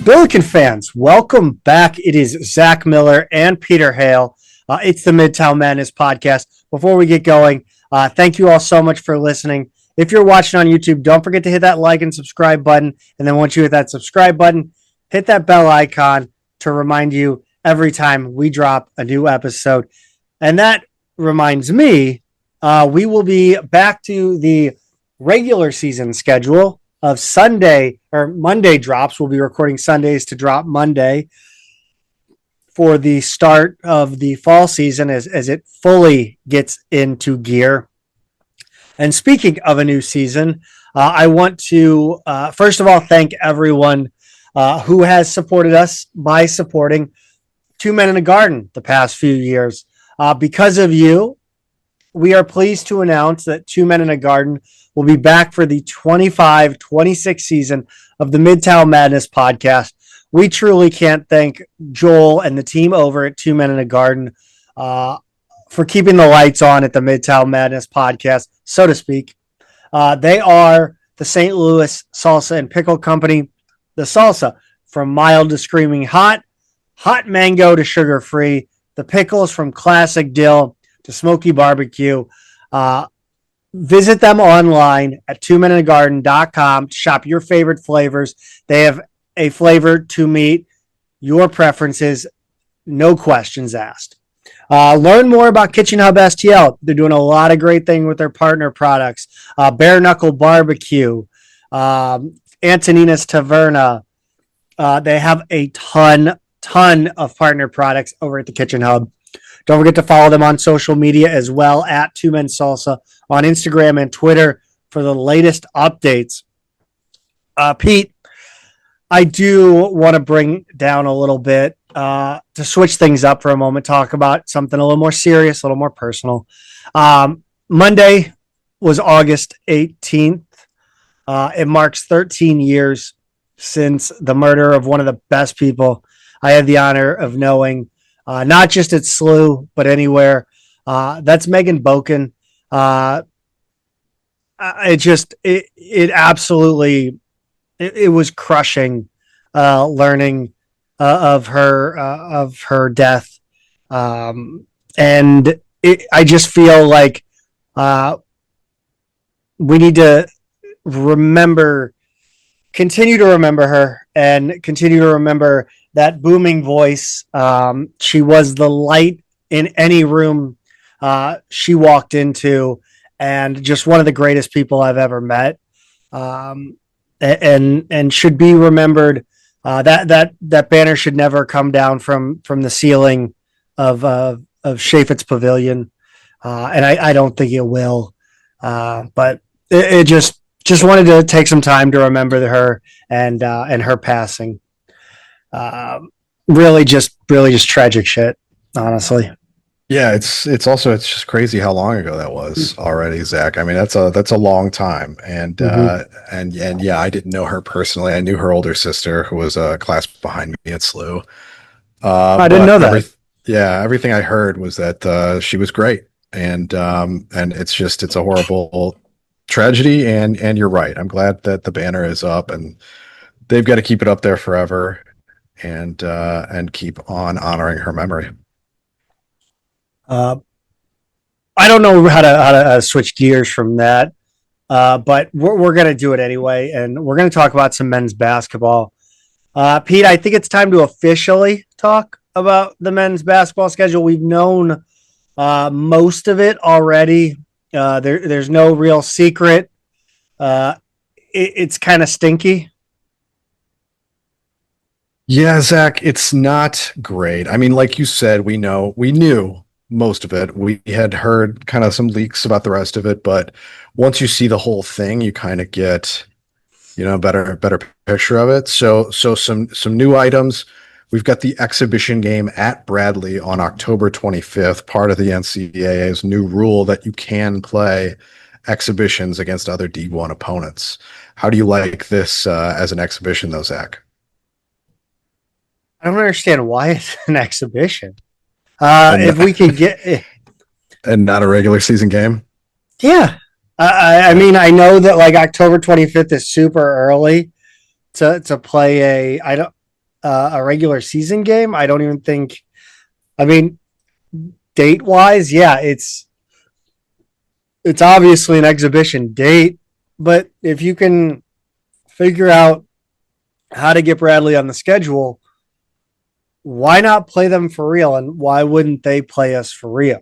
Billiken fans, welcome back. It is Zach Miller and Peter Hale. It's the Midtown Madness Podcast. Before we get going, thank you all so much for listening. If you're watching on YouTube, don't forget to hit that like and subscribe button. And then once you hit that subscribe button, hit that bell icon to remind you every time we drop a new episode. And that reminds me, we will be back to the regular season schedule of Sunday or Monday drops. We'll be recording Sundays to drop Monday for the start of the fall season as it fully gets into gear. And speaking of a new season, I want to, first of all, thank everyone who has supported us by supporting Two Men in a Garden the past few years. Because of you, we are pleased to announce that Two Men in a Garden will be back for the 25-26 season of the Midtown Madness Podcast. We truly can't thank Joel and the team over at Two Men in a Garden for keeping the lights on at the Midtown Madness Podcast, so to speak. They are the St. Louis Salsa and Pickle Company. The salsa, from mild to screaming hot, hot mango to sugar-free, the pickles from classic dill to smoky barbecue. Visit them online at twomeninthegarden.com to shop your favorite flavors. They have a flavor to meet your preferences, no questions asked. Learn more about Kitchen Hub STL. They're doing a lot of great things with their partner products. Bare Knuckle Barbecue, Antonina's Taverna. They have a ton of partner products over at the Kitchen Hub. Don't forget to follow them on social media as well at Two Men Salsa on Instagram and Twitter for the latest updates. Pete, I do want to bring down a little bit to switch things up for a moment, talk about something a little more serious, a little more personal. Monday was August 18th. It marks 13 years since the murder of one of the best people I had the honor of knowing, not just at SLU, but anywhere. That's Megan Boken. It absolutely, it was crushing learning of her death. And I just feel like we need to continue to remember her and continue to remember that booming voice. She was the light in any room she walked into, and just one of the greatest people I've ever met. And should be remembered. That banner should never come down from the ceiling of Chaffetz Pavilion, and I don't think it will. But it just wanted to take some time to remember her and her passing. Really just tragic shit, honestly. Yeah, it's just crazy how long ago that was already, Zach. I mean, that's a long time, and yeah, I didn't know her personally. I knew her older sister, who was a class behind me at SLU. I didn't know that. Everything I heard was that she was great, and it's a horrible tragedy. And you're right. I'm glad that the banner is up, and they've got to keep it up there forever, and keep on honoring her memory. I don't know how to switch gears from that, but we're going to do it anyway, and we're going to talk about some men's basketball. Pete, I think it's time to officially talk about the men's basketball schedule. We've known most of it already. There's no real secret. It's kind of stinky. Yeah, Zach, it's not great. I mean, like you said, we knew most of it. We had heard kind of some leaks about the rest of it, but once you see the whole thing, you kind of get, a better picture of it. So some new items. We've got the exhibition game at Bradley on October 25th, part of the NCAA's new rule that you can play exhibitions against other D1 opponents. How do you like this as an exhibition, though, Zach? I don't understand why it's an exhibition. If we could get and not a regular season game. Yeah. I mean, I know that like October 25th is super early to play a regular season game. I don't even think. I mean, date wise, yeah, it's obviously an exhibition date, but if you can figure out how to get Bradley on the schedule, why not play them for real? And why wouldn't they play us for real?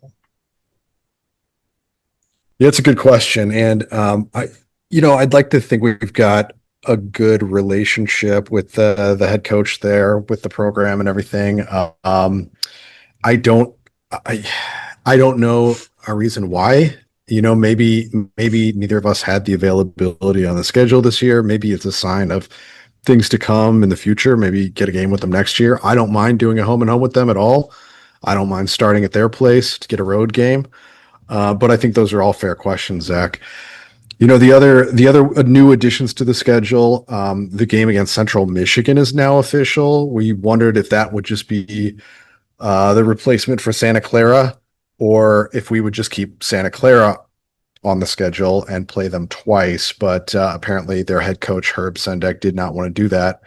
Yeah, it's a good question. And I'd like to think we've got a good relationship with the head coach there, with the program and everything. I don't I I don't know a reason why. Maybe neither of us had the availability on the schedule this year. Maybe it's a sign of things to come in the future. Maybe get a game with them next year. I don't mind doing a home and home with them at all. I don't mind starting at their place to get a road game. But I think those are all fair questions, Zach. The other new additions to the schedule, the game against Central Michigan is now official. We wondered if that would just be the replacement for Santa Clara, or if we would just keep Santa Clara on the schedule and play them twice. But apparently their head coach, Herb Sendek, did not want to do that.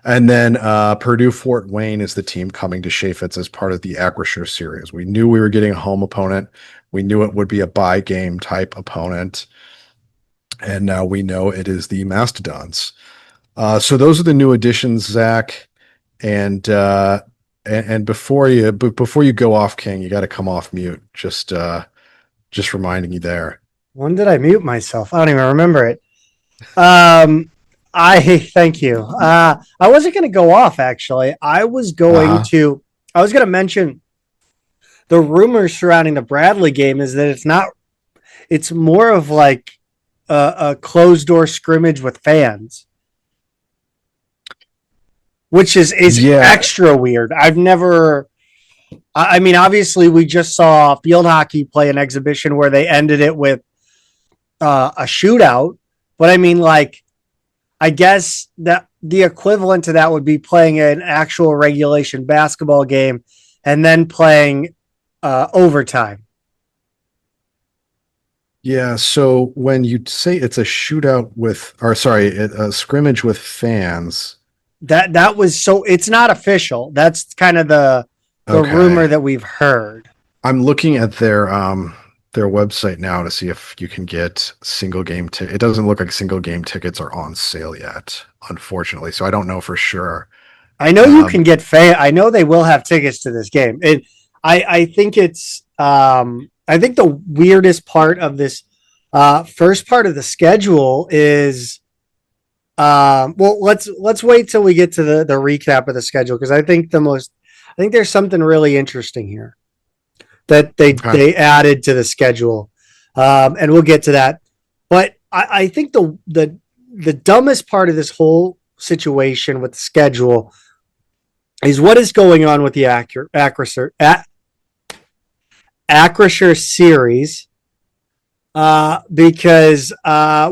And then Purdue Fort Wayne is the team coming to Chaffetz as part of the Acrisure Series. We knew we were getting a home opponent. We knew it would be a bye game type opponent. And now we know it is the Mastodons. So those are the new additions, Zach. And before you go off, King, you got to come off mute. Just reminding you there. When did I mute myself? I don't even remember it. I thank you. I wasn't going to go off actually. I was going to mention the rumors surrounding the Bradley game is that it's more of like a closed door scrimmage with fans, which is extra weird. I mean, obviously we just saw field hockey play an exhibition where they ended it with a shootout, but I mean, like, I guess that the equivalent to that would be playing an actual regulation basketball game and then playing overtime. Yeah, so when you say it's a a scrimmage with fans, that was so it's not official. That's kind of the rumor that we've heard. I'm looking at their website now to see if you can get single game tickets. It doesn't look like single game tickets are on sale yet, unfortunately. So I don't know for sure. I know you can get I know they will have tickets to this game. I think it's I think the weirdest part of this first part of the schedule is well, let's wait till we get to the recap of the schedule, because I think there's something really interesting here that they added to the schedule, and we'll get to that. But I think the dumbest part of this whole situation with the schedule is what is going on with the Acrisure Series, because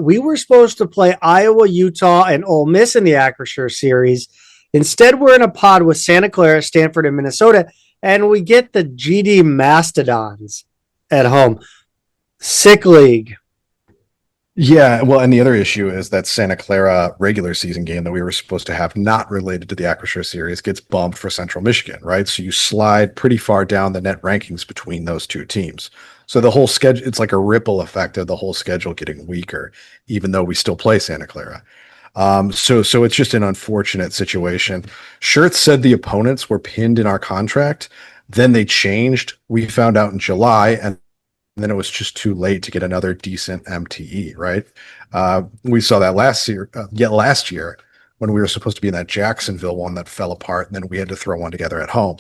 we were supposed to play Iowa, Utah, and Ole Miss in the Acrisure Series. Instead, we're in a pod with Santa Clara, Stanford, and Minnesota, and we get the GD Mastodons at home. Sick league. Yeah, well, and the other issue is that Santa Clara regular season game that we were supposed to have, not related to the Acrisure Series, gets bumped for Central Michigan, right? So you slide pretty far down the net rankings between those two teams. So the whole schedule, it's like a ripple effect of the whole schedule getting weaker, even though we still play Santa Clara. So it's just an unfortunate situation. Schertz said the opponents were pinned in our contract. Then they changed. We found out in July, and then it was just too late to get another decent MTE, right? We saw that last year when we were supposed to be in that Jacksonville one that fell apart, and then we had to throw one together at home.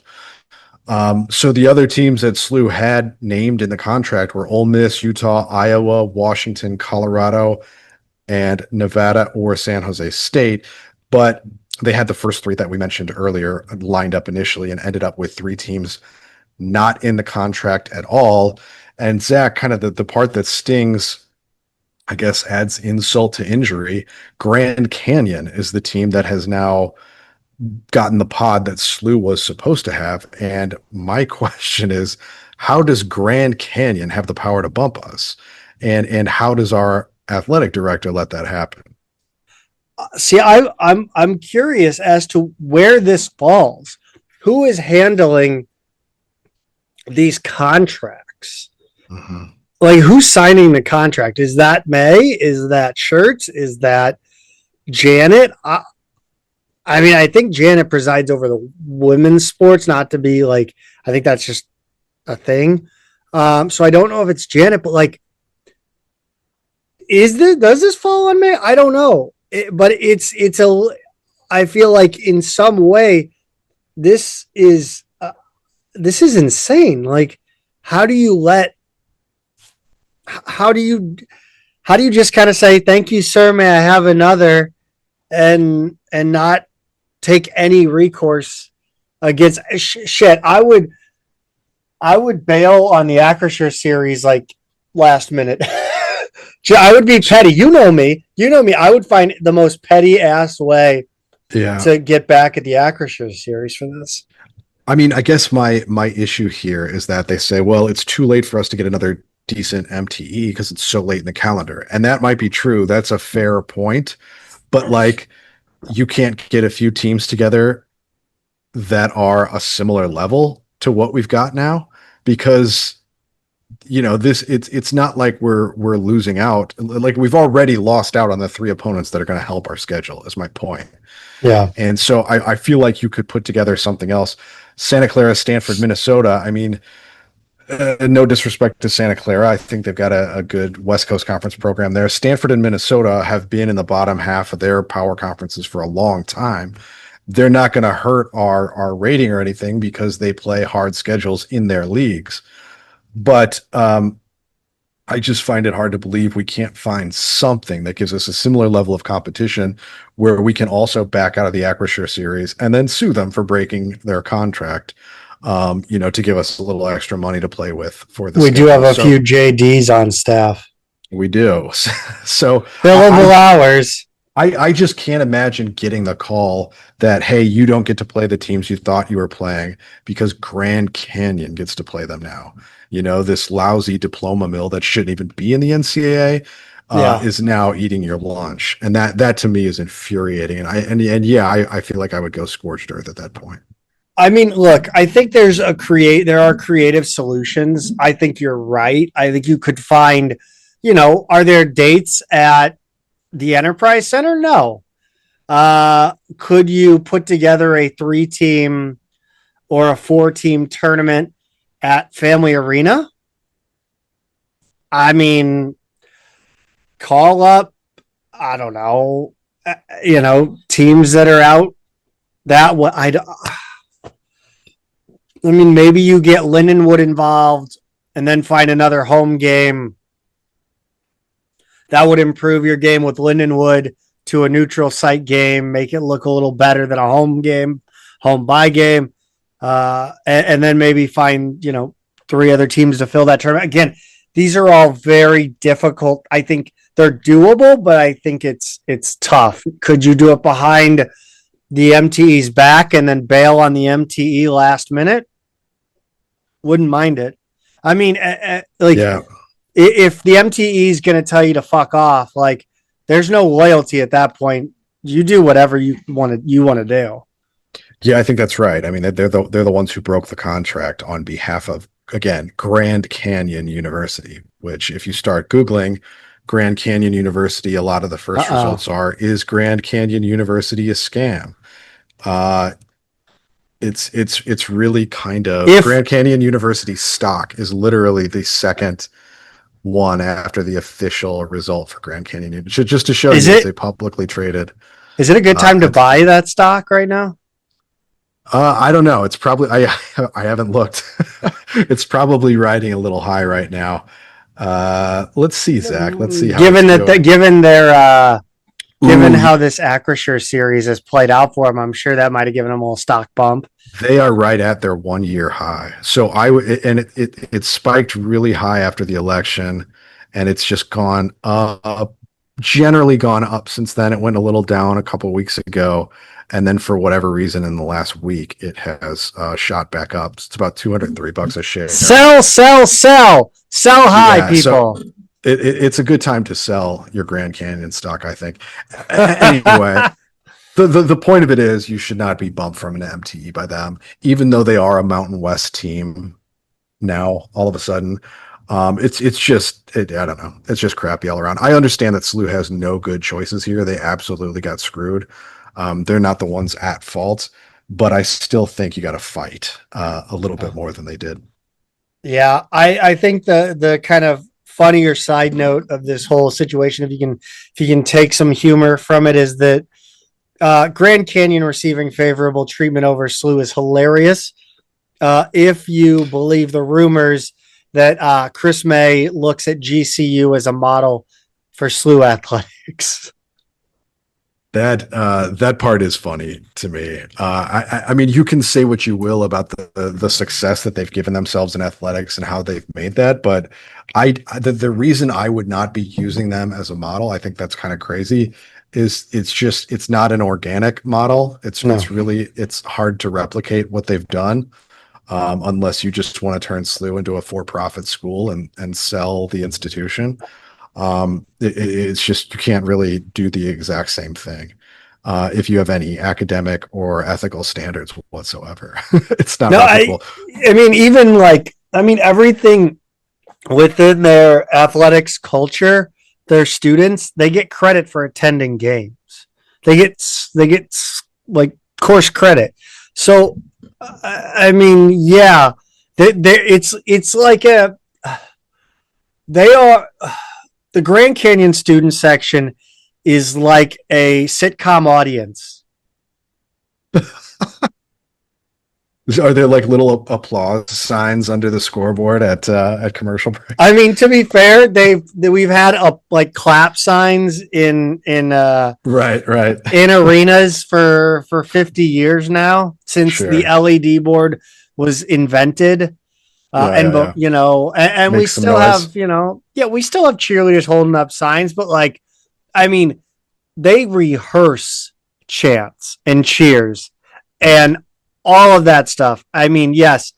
So the other teams that SLU had named in the contract were Ole Miss, Utah, Iowa, Washington, Colorado, and Nevada or San Jose State. But they had the first three that we mentioned earlier lined up initially and ended up with three teams not in the contract at all. And Zach, kind of the part that stings, I guess, adds insult to injury. Grand Canyon is the team that has now gotten the pod that SLU was supposed to have. And my question is, how does Grand Canyon have the power to bump us? And how does our athletic director let that happen? See, I'm curious as to where this falls. Who is handling these contracts? Mm-hmm. Like, who's signing the contract? Is that May? Is that Schertz? Is that Janet? I mean, I think Janet presides over the women's sports, not to be like, I think that's just a thing. So I don't know if it's Janet, but like, does this fall on me? I don't know. But I feel like in some way, this is, insane. Like, how do you let, how do you, how do you just kind of say, thank you, sir, may I have another, and not take any recourse against shit? I would bail on the Acrisure series like last minute. I would be petty. You know me. I would find the most petty ass way to get back at the Acrisure series for this. I mean, I guess my issue here is that they say, well, it's too late for us to get another decent MTE because it's so late in the calendar. And that might be true. That's a fair point. But like, you can't get a few teams together that are a similar level to what we've got now, because it's not like we're losing out. Like, we've already lost out on the 3 opponents that are going to help our schedule, is my point. Yeah. And so I feel like you could put together something else. Santa Clara, Stanford, Minnesota. I mean, no disrespect to Santa Clara. I think they've got a good West Coast Conference program there. Stanford and Minnesota have been in the bottom half of their power conferences for a long time. They're not going to hurt our rating or anything because they play hard schedules in their leagues. But I just find it hard to believe we can't find something that gives us a similar level of competition where we can also back out of the Acrisure series and then sue them for breaking their contract, to give us a little extra money to play with for this. We do have a few JDs on staff. We do. So billable hours. I just can't imagine getting the call that, hey, you don't get to play the teams you thought you were playing because Grand Canyon gets to play them now. This lousy diploma mill that shouldn't even be in the NCAA is now eating your lunch. And that to me is infuriating. And I feel like I would go scorched earth at that point. I mean, look, I think there are creative solutions. I think you're right. I think you could find, are there dates at the Enterprise Center? No. Could you put together a 3-team or a 4-team tournament at Family Arena? I mean, call up, I don't know, teams that are out that way. I mean, maybe you get Lindenwood involved and then find another home game. That would improve your game with Lindenwood to a neutral site game, make it look a little better than a home bye game. And then maybe find, 3 other teams to fill that tournament. Again, these are all very difficult. I think they're doable, but I think it's tough. Could you do it behind the MTE's back and then bail on the MTE last minute? Wouldn't mind it. I mean, if the MTE is going to tell you to fuck off, like, there's no loyalty at that point. You do whatever you want to do. Yeah, I think that's right. I mean, they're the ones who broke the contract on behalf of, again, Grand Canyon University, which if you start Googling Grand Canyon University, a lot of the first results is Grand Canyon University a scam? It's really kind of Grand Canyon University stock is literally the second one after the official result for Grand Canyon. Just to show you, it's a publicly traded. Is it a good time to buy that stock right now? I don't know. It's probably I haven't looked. It's probably riding a little high right now. Let's see, Zach. Let's see how given how this Acrisure series has played out for them, I'm sure that might have given them a little stock bump. They are right at their 1-year high. So it spiked really high after the election, and it's just gone up, generally gone up since then. It went a little down a couple of weeks ago, and then for whatever reason in the last week, it has shot back up. It's about $203 a share. Sell high, people. It's a good time to sell your Grand Canyon stock, I think. Anyway, the point of it is you should not be bumped from an MTE by them, even though they are a Mountain West team now, all of a sudden. It's just, I don't know. It's just crappy all around. I understand that SLU has no good choices here. They absolutely got screwed. They're not the ones at fault, but I still think you got to fight a little bit more than they did. Yeah, I think the kind of funnier side note of this whole situation, if you can take some humor from it, is that Grand Canyon receiving favorable treatment over SLU is hilarious. If you believe the rumors that Chris May looks at GCU as a model for SLU athletics. That part is funny to me. I mean, you can say what you will about the success that they've given themselves in athletics and how they've made that, but the reason I would not be using them as a model, I think that's kind of crazy, is it's not an organic model. It's hard to replicate what they've done. Unless you just want to turn SLU into a for-profit school and sell the institution. It's just, you can't really do the exact same thing if you have any academic or ethical standards whatsoever. It's not replicable. I mean, everything within their athletics culture, their students, they get credit for attending games. They get like course credit. So, I mean, yeah, it's like they are, the Grand Canyon student section is like a sitcom audience. Are there like little applause signs under the scoreboard at commercial break? I mean, to be fair, we've had like clap signs in right in arenas for 50 years now, since the LED board was invented. You know, and we still have, you know, we still have cheerleaders holding up signs, but like, I mean, they rehearse chants and cheers and all of that stuff. I mean, yes.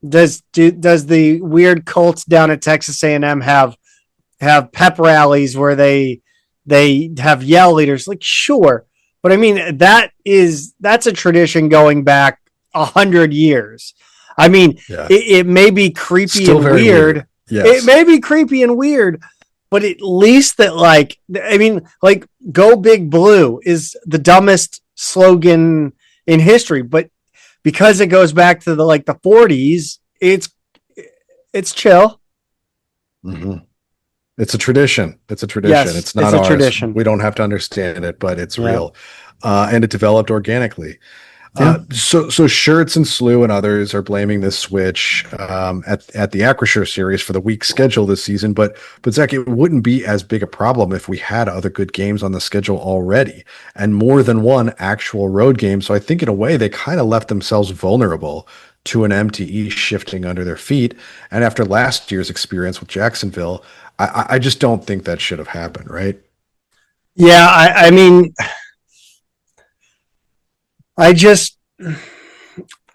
Does the weird cults down at Texas A&M have pep rallies where they have yell leaders? Like, sure. But I mean, that's a tradition going back 100 years. I mean, it may be creepy still and weird. Yes. It may be creepy and weird, but at least that, like, I mean, like, Go Big Blue is the dumbest slogan in history, but because it goes back to the 40s, it's chill. Mm-hmm. It's a tradition. Yes, it's not ours. Tradition. We don't have to understand it, but it's real. And it developed organically. Yeah. So Schertz and SLU and others are blaming this switch at the Acrisure Series for the weak schedule this season. But Zach, it wouldn't be as big a problem if we had other good games on the schedule already and more than one actual road game. So I think in a way they kind of left themselves vulnerable to an MTE shifting under their feet. And after last year's experience with Jacksonville, I just don't think that should have happened, right? Yeah, I mean, I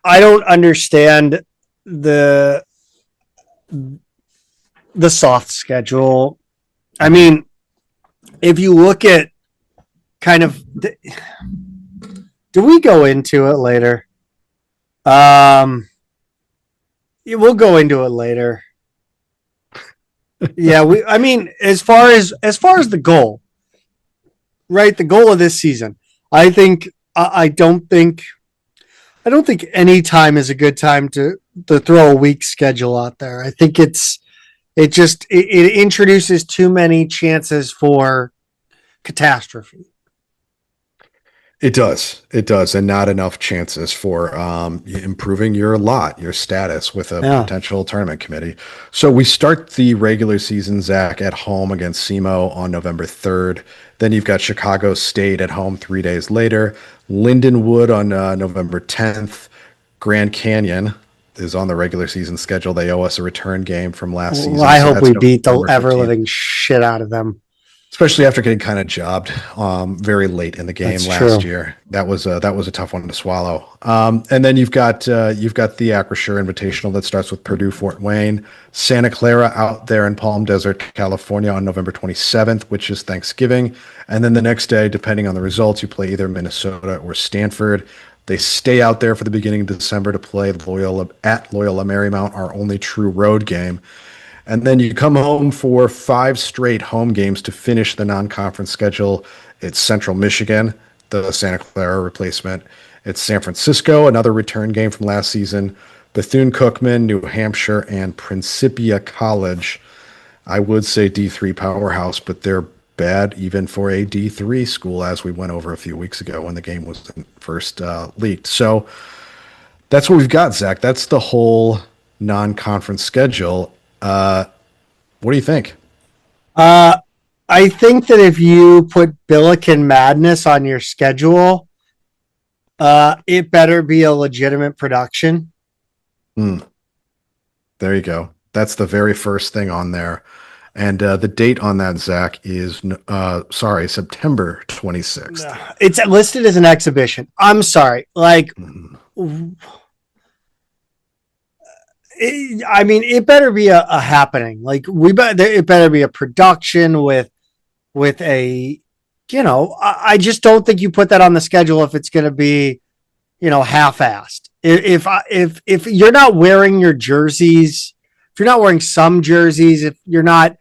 don't understand the soft schedule. I mean, if you look at kind of, do we go into it later? We'll go into it later. Yeah, I mean, as far as the goal, right? The goal of this season, I don't think any time is a good time to throw a weak schedule out there. I think it introduces too many chances for catastrophe. It does, and not enough chances for improving your status with a potential tournament committee. So we start the regular season, Zach, at home against SEMO on November 3rd. Then you've got Chicago State at home 3 days later. Lindenwood on November 10th. Grand Canyon is on the regular season schedule. They owe us a return game from last season. I hope we beat the ever-living shit out of them. especially after getting kind of jobbed very late in the game That's last true. year. That was a tough one to swallow. And then you've got the Acrisure Invitational that starts with Purdue Fort Wayne, Santa Clara out there in Palm Desert, California on November 27th, which is Thanksgiving. And then the next day, depending on the results, you play either Minnesota or Stanford. They stay out there for the beginning of December to play Loyola at Loyola Marymount, our only true road game. And then you come home for 5 straight home games to finish the non-conference schedule. It's Central Michigan, the Santa Clara replacement. It's San Francisco, another return game from last season. Bethune-Cookman, New Hampshire, and Principia College. I would say D3 powerhouse, but they're bad even for a D3 school, as we went over a few weeks ago when the game was first leaked. So that's what we've got, Zach. That's the whole non-conference schedule. What do you think? I think that if you put Billiken Madness on your schedule, it better be a legitimate production. There you go. That's the very first thing on there. And the date on that, Zach, is September 26th. It's listed as an exhibition. I'm sorry. It better be a happening. It better be a production with a, I just don't think you put that on the schedule if it's going to be, half-assed. If you're not wearing your jerseys, if you're not wearing some jerseys, if you're not,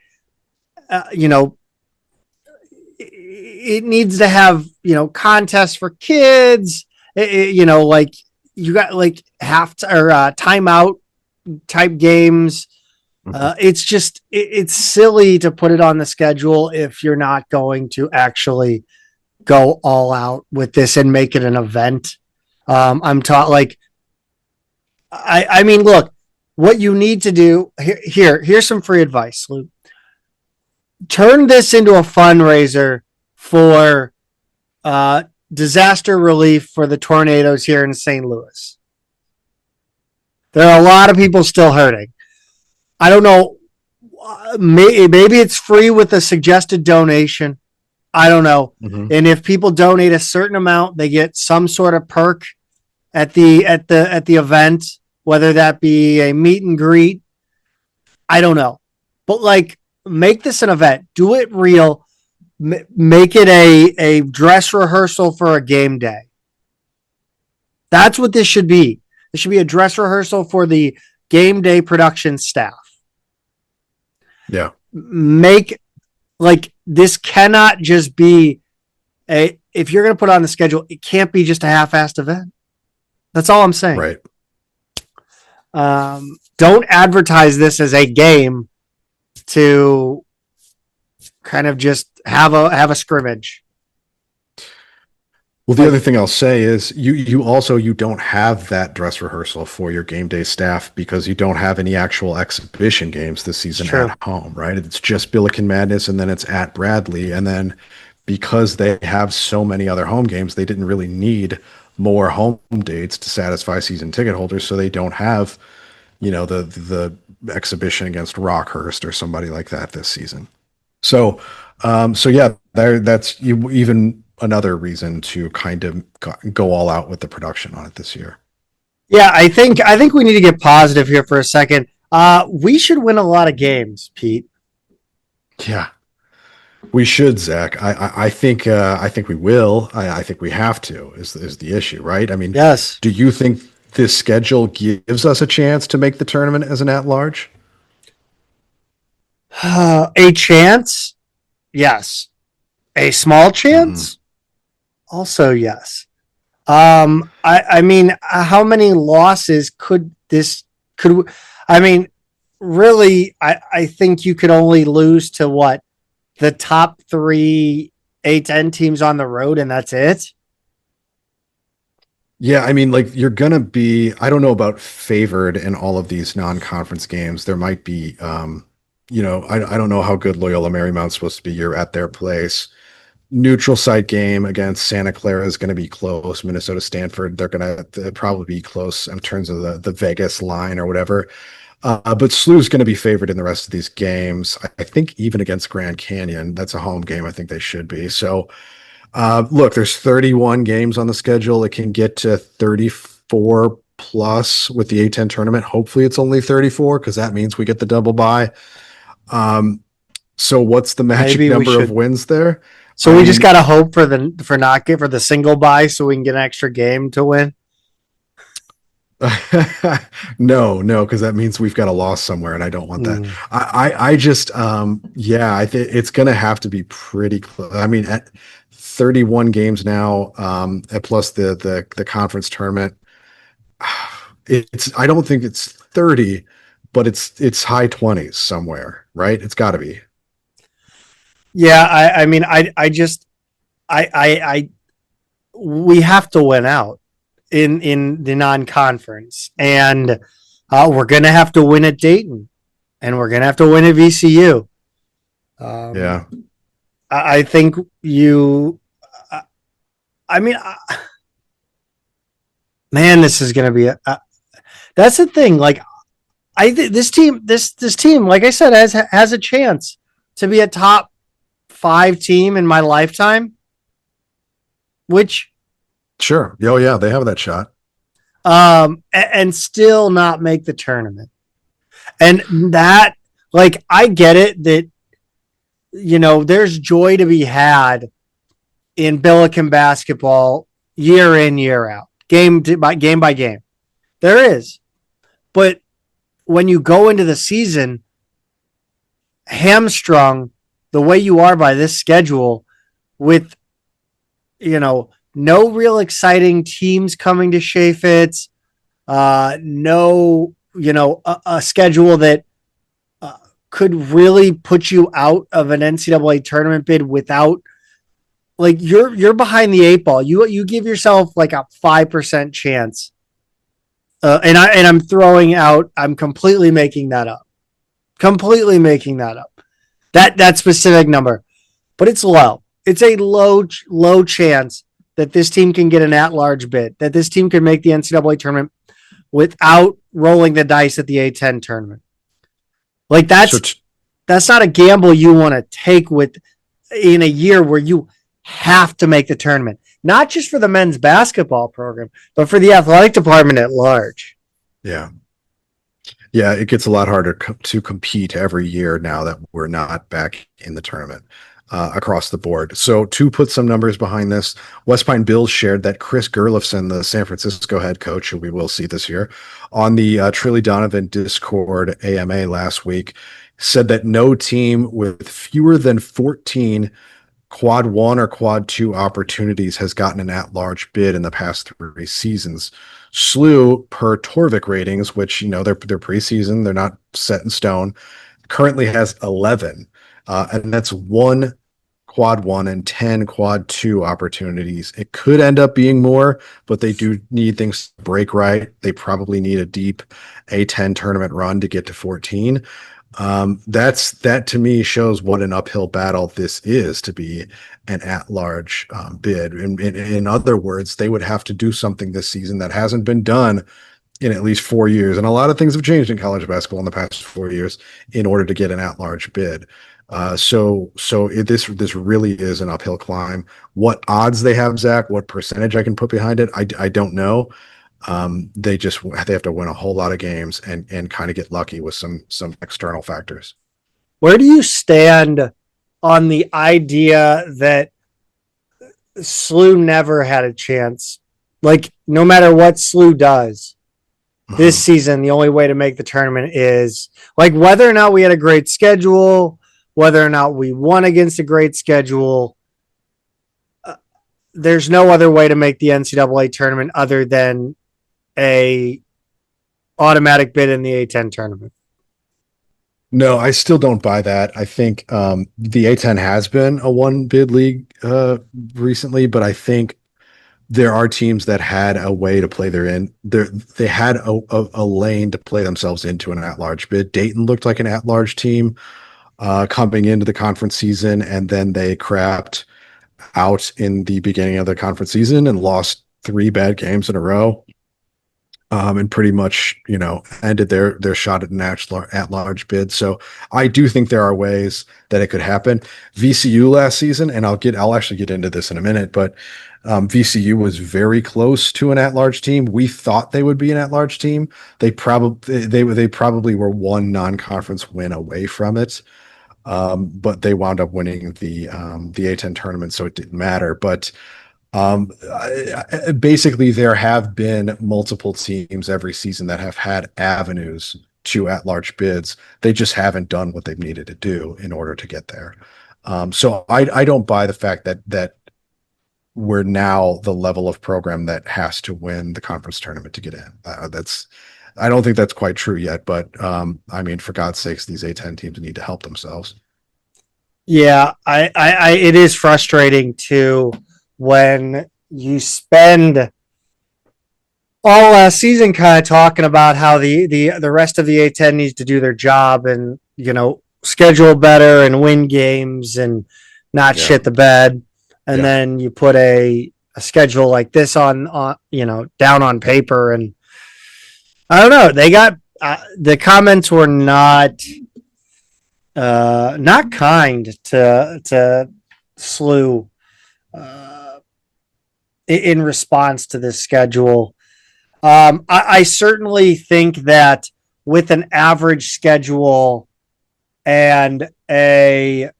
it needs to have, contests for kids, you got timeout type games. It's silly to put it on the schedule if you're not going to actually go all out with this and make it an event. Look, what you need to do here's some free advice, Luke. Turn this into a fundraiser for disaster relief for the tornadoes here in St. Louis. There are a lot of people still hurting. I don't know. Maybe it's free with a suggested donation. I don't know. Mm-hmm. And if people donate a certain amount, they get some sort of perk at the event, whether that be a meet and greet. I don't know. But make this an event. Do it real. Make it a dress rehearsal for a game day. That's what this should be. It should be a dress rehearsal for the game day production staff. Yeah. This cannot just be if you're going to put on the schedule, it can't be just a half-assed event. That's all I'm saying. Right. Don't advertise this as a game to kind of just have a scrimmage. Well, the other thing I'll say is you don't have that dress rehearsal for your game day staff because you don't have any actual exhibition games this season at home, right? It's just Billiken Madness and then it's at Bradley. And then because they have so many other home games, they didn't really need more home dates to satisfy season ticket holders. So they don't have, the exhibition against Rockhurst or somebody like that this season. So that's even another reason to kind of go all out with the production on it this year. Yeah, I think we need to get positive here for a second. We should win a lot of games, Pete. Yeah, we should, Zach. I think we will. I think we have to. Is the issue, right? I mean, yes. Do you think this schedule gives us a chance to make the tournament as an at-large? A chance? Yes. A small chance? Also, yes. How many losses really, I think you could only lose to the top 3 A10 teams on the road, and that's it. Yeah, you're going to be, I don't know about favored in all of these non-conference games. There might be, I don't know how good Loyola Marymount's supposed to be. You're at their place. Neutral site game against Santa Clara is going to be close. Minnesota Stanford, they're going to probably be close in terms of the Vegas line or whatever. But SLU's going to be favored in the rest of these games. I think even against Grand Canyon, that's a home game. I think they should be. So, look, there's 31 games on the schedule. It can get to 34 plus with the A10 tournament. Hopefully it's only 34 because that means we get the double bye. So what's the magic number of wins there? So we just got to hope for the single bye so we can get an extra game to win. No, because that means we've got a loss somewhere, and I don't want that. I just, I think it's going to have to be pretty close. I mean, at 31 games now, plus the conference tournament, I don't think it's 30, but it's high 20s somewhere, right? It's got to be. Yeah, we have to win out in the non-conference, and we're gonna have to win at Dayton, and we're gonna have to win at VCU. I think you. Man, this is gonna be that's the thing. Like, I think this team, like I said, has a chance to be a top 5 team in my lifetime. Which. Sure. Oh, yeah, they have that shot. And still not make the tournament. And that, like, I get it that, there's joy to be had in Billiken basketball year in, year out, game by game. There is. But when you go into the season hamstrung the way you are by this schedule with, no real exciting teams coming to Chaffetz. No, a schedule that could really put you out of an NCAA tournament bid without, like, you're behind the 8 ball. You give yourself like a 5% chance. And I'm completely making that up. That specific number, but it's low. It's a low chance that this team can get an at-large bid, that this team can make the NCAA tournament without rolling the dice at the A10 tournament. Like, that's not a gamble you want to take in a year where you have to make the tournament, not just for the men's basketball program, but for the athletic department at large. Yeah. Yeah, it gets a lot harder to compete every year now that we're not back in the tournament. Across the board. So to put some numbers behind this, West Pine Bills shared that Chris Gerlifson, the San Francisco head coach, who we will see this year, on the Trilly Donovan Discord AMA last week, said that no team with fewer than 14 quad 1 or quad 2 opportunities has gotten an at-large bid in the past 3 seasons. SLU, per Torvik ratings, which, they're preseason, they're not set in stone, currently has 11. And that's 1 quad 1 and 10 quad 2 opportunities. It could end up being more, but they do need things to break right. They probably need a deep A10 tournament run to get to 14. That to me shows what an uphill battle this is to be an at-large bid. In other words, they would have to do something this season that hasn't been done in at least 4 years. And a lot of things have changed in college basketball in the past 4 years in order to get an at-large bid. This really is an uphill climb. What odds they have, Zach, what percentage I can put behind it, I don't know. They have to win a whole lot of games and kind of get lucky with some external factors. Where do you stand on the idea that SLU never had a chance? Like, no matter what SLU does this season, the only way to make the tournament is, like, whether or not we had a great schedule, whether or not we won against a great schedule, there's no other way to make the NCAA tournament other than a automatic bid in the A10 tournament. No, I still don't buy that. I think the A10 has been a 1 bid league recently, but I think there are teams that had a way to play they had a lane to play themselves into an at-large bid. Dayton looked like an at-large team coming into the conference season, and then they crapped out in the beginning of the conference season and lost 3 bad games in a row. and pretty much, ended their shot at an at large bid. So I do think there are ways that it could happen. VCU last season, and I'll actually get into this in a minute, but VCU was very close to an at large team. We thought they would be an at large team. They probably were one non-conference win away from it. But they wound up winning the A10 tournament, so it didn't matter. But basically, there have been multiple teams every season that have had avenues to at-large bids. They just haven't done what they've needed to do in order to get there. So I don't buy the fact that we're now the level of program that has to win the conference tournament to get in. I don't think that's quite true yet, but I mean, for God's sakes, these A10 teams need to help themselves. Yeah, it is frustrating too when you spend all last season kind of talking about how the rest of the A10 needs to do their job and schedule better and win games and not shit the bed, and then you put a schedule like this on down on paper, and I don't know. They got the comments were not kind to SLU in response to this schedule. I certainly think that with an average schedule and an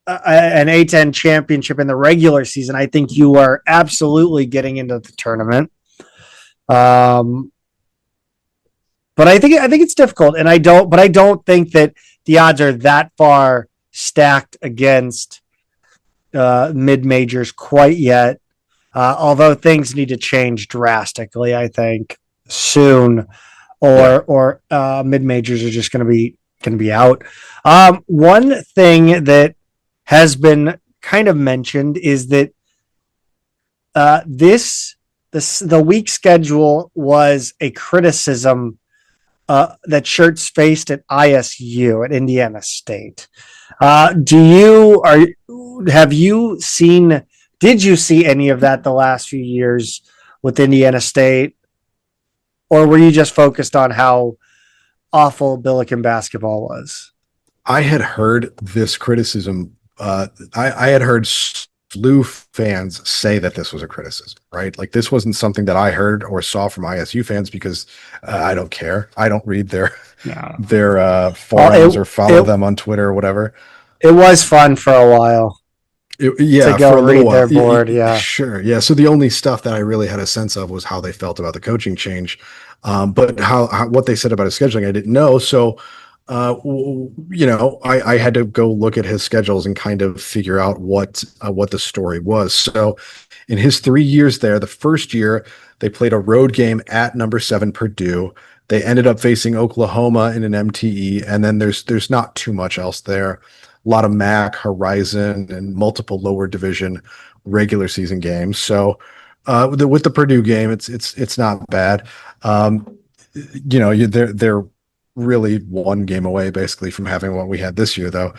A10 championship in the regular season, I think you are absolutely getting into the tournament. But I think it's difficult, and I don't think that the odds are that far stacked against mid majors quite yet. Although things need to change drastically, I think soon, or mid majors are just going to be out. One thing that has been kind of mentioned is that the week schedule was a criticism that Schertz faced at ISU at Indiana State. Did you see any of that the last few years with Indiana State, or were you just focused on how awful Billiken basketball was? I had heard this criticism. I had heard SLU fans say that this was a criticism, right? Like this wasn't something that I heard or saw from ISU fans because I don't care. I don't read their forums or follow them on Twitter or whatever. It was fun for a while. To go for a read their board. Yeah, sure. Yeah. So the only stuff that I really had a sense of was how they felt about the coaching change. But what they said about his scheduling, I didn't know. So, I had to go look at his schedules and kind of figure out what the story was. So in his 3 years there, the first year they played a road game at number 7 Purdue. They ended up facing Oklahoma in an MTE, and then there's not too much else there. A lot of MAC, Horizon, and multiple lower division regular season games. So with the Purdue game, it's not bad. They're really one game away basically from having what we had this year, though.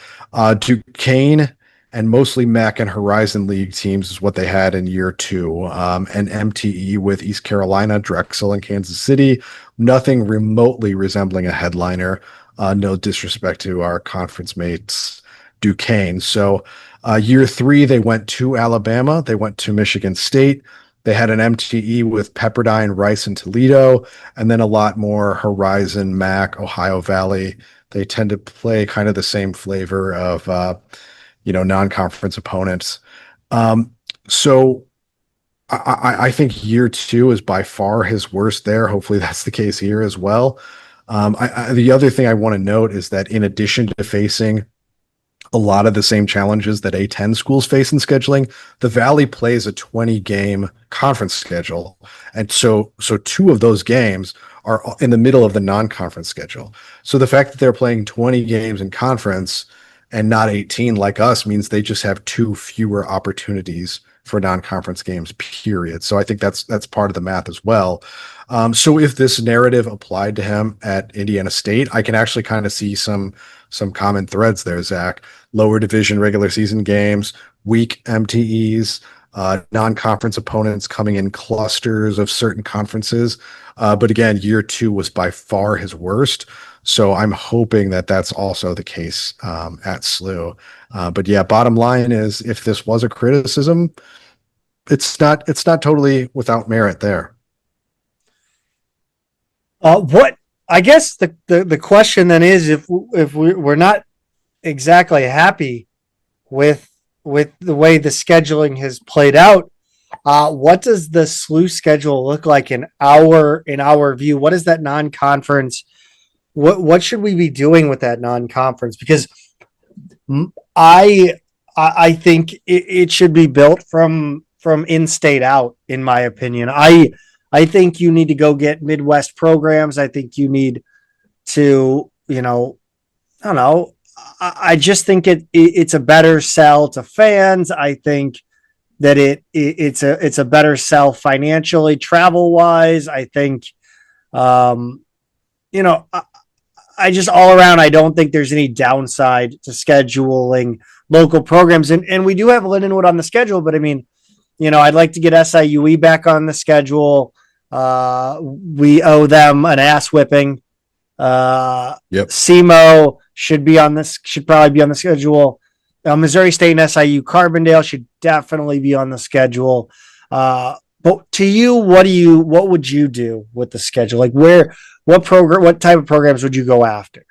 Duquesne and mostly MAC and Horizon League teams is what they had in year 2. And MTE with East Carolina, Drexel, and Kansas City. Nothing remotely resembling a headliner. No disrespect to our conference mates, Duquesne. So year 3, they went to Alabama. They went to Michigan State. They had an MTE with Pepperdine, Rice, and Toledo, and then a lot more Horizon, MAC, Ohio Valley. They tend to play kind of the same flavor of, non-conference opponents. So I think year 2 is by far his worst there. Hopefully that's the case here as well. The other thing I want to note is that in addition to facing a lot of the same challenges that A10 schools face in scheduling, the Valley plays a 20-game conference schedule. And so 2 of those games are in the middle of the non-conference schedule. So the fact that they're playing 20 games in conference and not 18 like us means they just have 2 fewer opportunities for non-conference games, period. So I think that's part of the math as well. So if this narrative applied to him at Indiana State, I can actually kind of see some common threads there, Zach. Lower division regular season games, weak MTEs, non-conference opponents coming in clusters of certain conferences. But again, year 2 was by far his worst. So I'm hoping that that's also the case at SLU. But yeah, bottom line is, if this was a criticism, it's not totally without merit there. What I guess the question then is, if we're not exactly happy with the way the scheduling has played out, what does the SLU schedule look like in our view? What is that non-conference? What should we be doing with that non-conference? Because I think it should be built from in-state out, in my opinion. I think you need to go get Midwest programs. I think you need to, I don't know. I just think it's a better sell to fans. I think that it's a better sell financially, travel wise. I think, I just all around, I don't think there's any downside to scheduling local programs. And we do have Lindenwood on the schedule, but I mean, I'd like to get SIUE back on the schedule. We owe them an ass whipping. SEMO should probably be on the schedule. Missouri State and SIU Carbondale should definitely be on the schedule. But to you, what would you do with the schedule? Like what type of programs would you go after?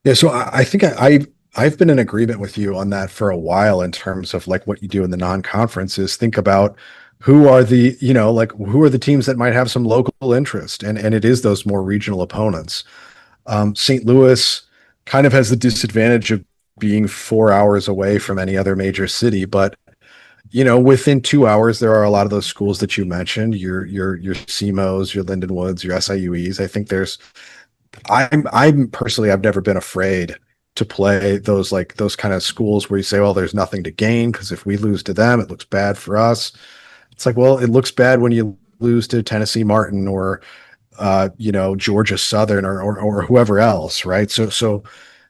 Yeah, so I think I've been in agreement with you on that for a while, in terms of like what you do in the non-conference is think about who are the teams that might have some local interest, and it is those more regional opponents. St. Louis kind of has the disadvantage of being 4 hours away from any other major city, but within 2 hours, there are a lot of those schools that you mentioned, your CMOs, your Lindenwoods, your SIUEs. I think I'm personally, I've never been afraid to play those kind of schools where you say, well, there's nothing to gain, because if we lose to them, it looks bad for us. It's like, well, it looks bad when you lose to Tennessee Martin or, Georgia Southern or whoever else. Right. So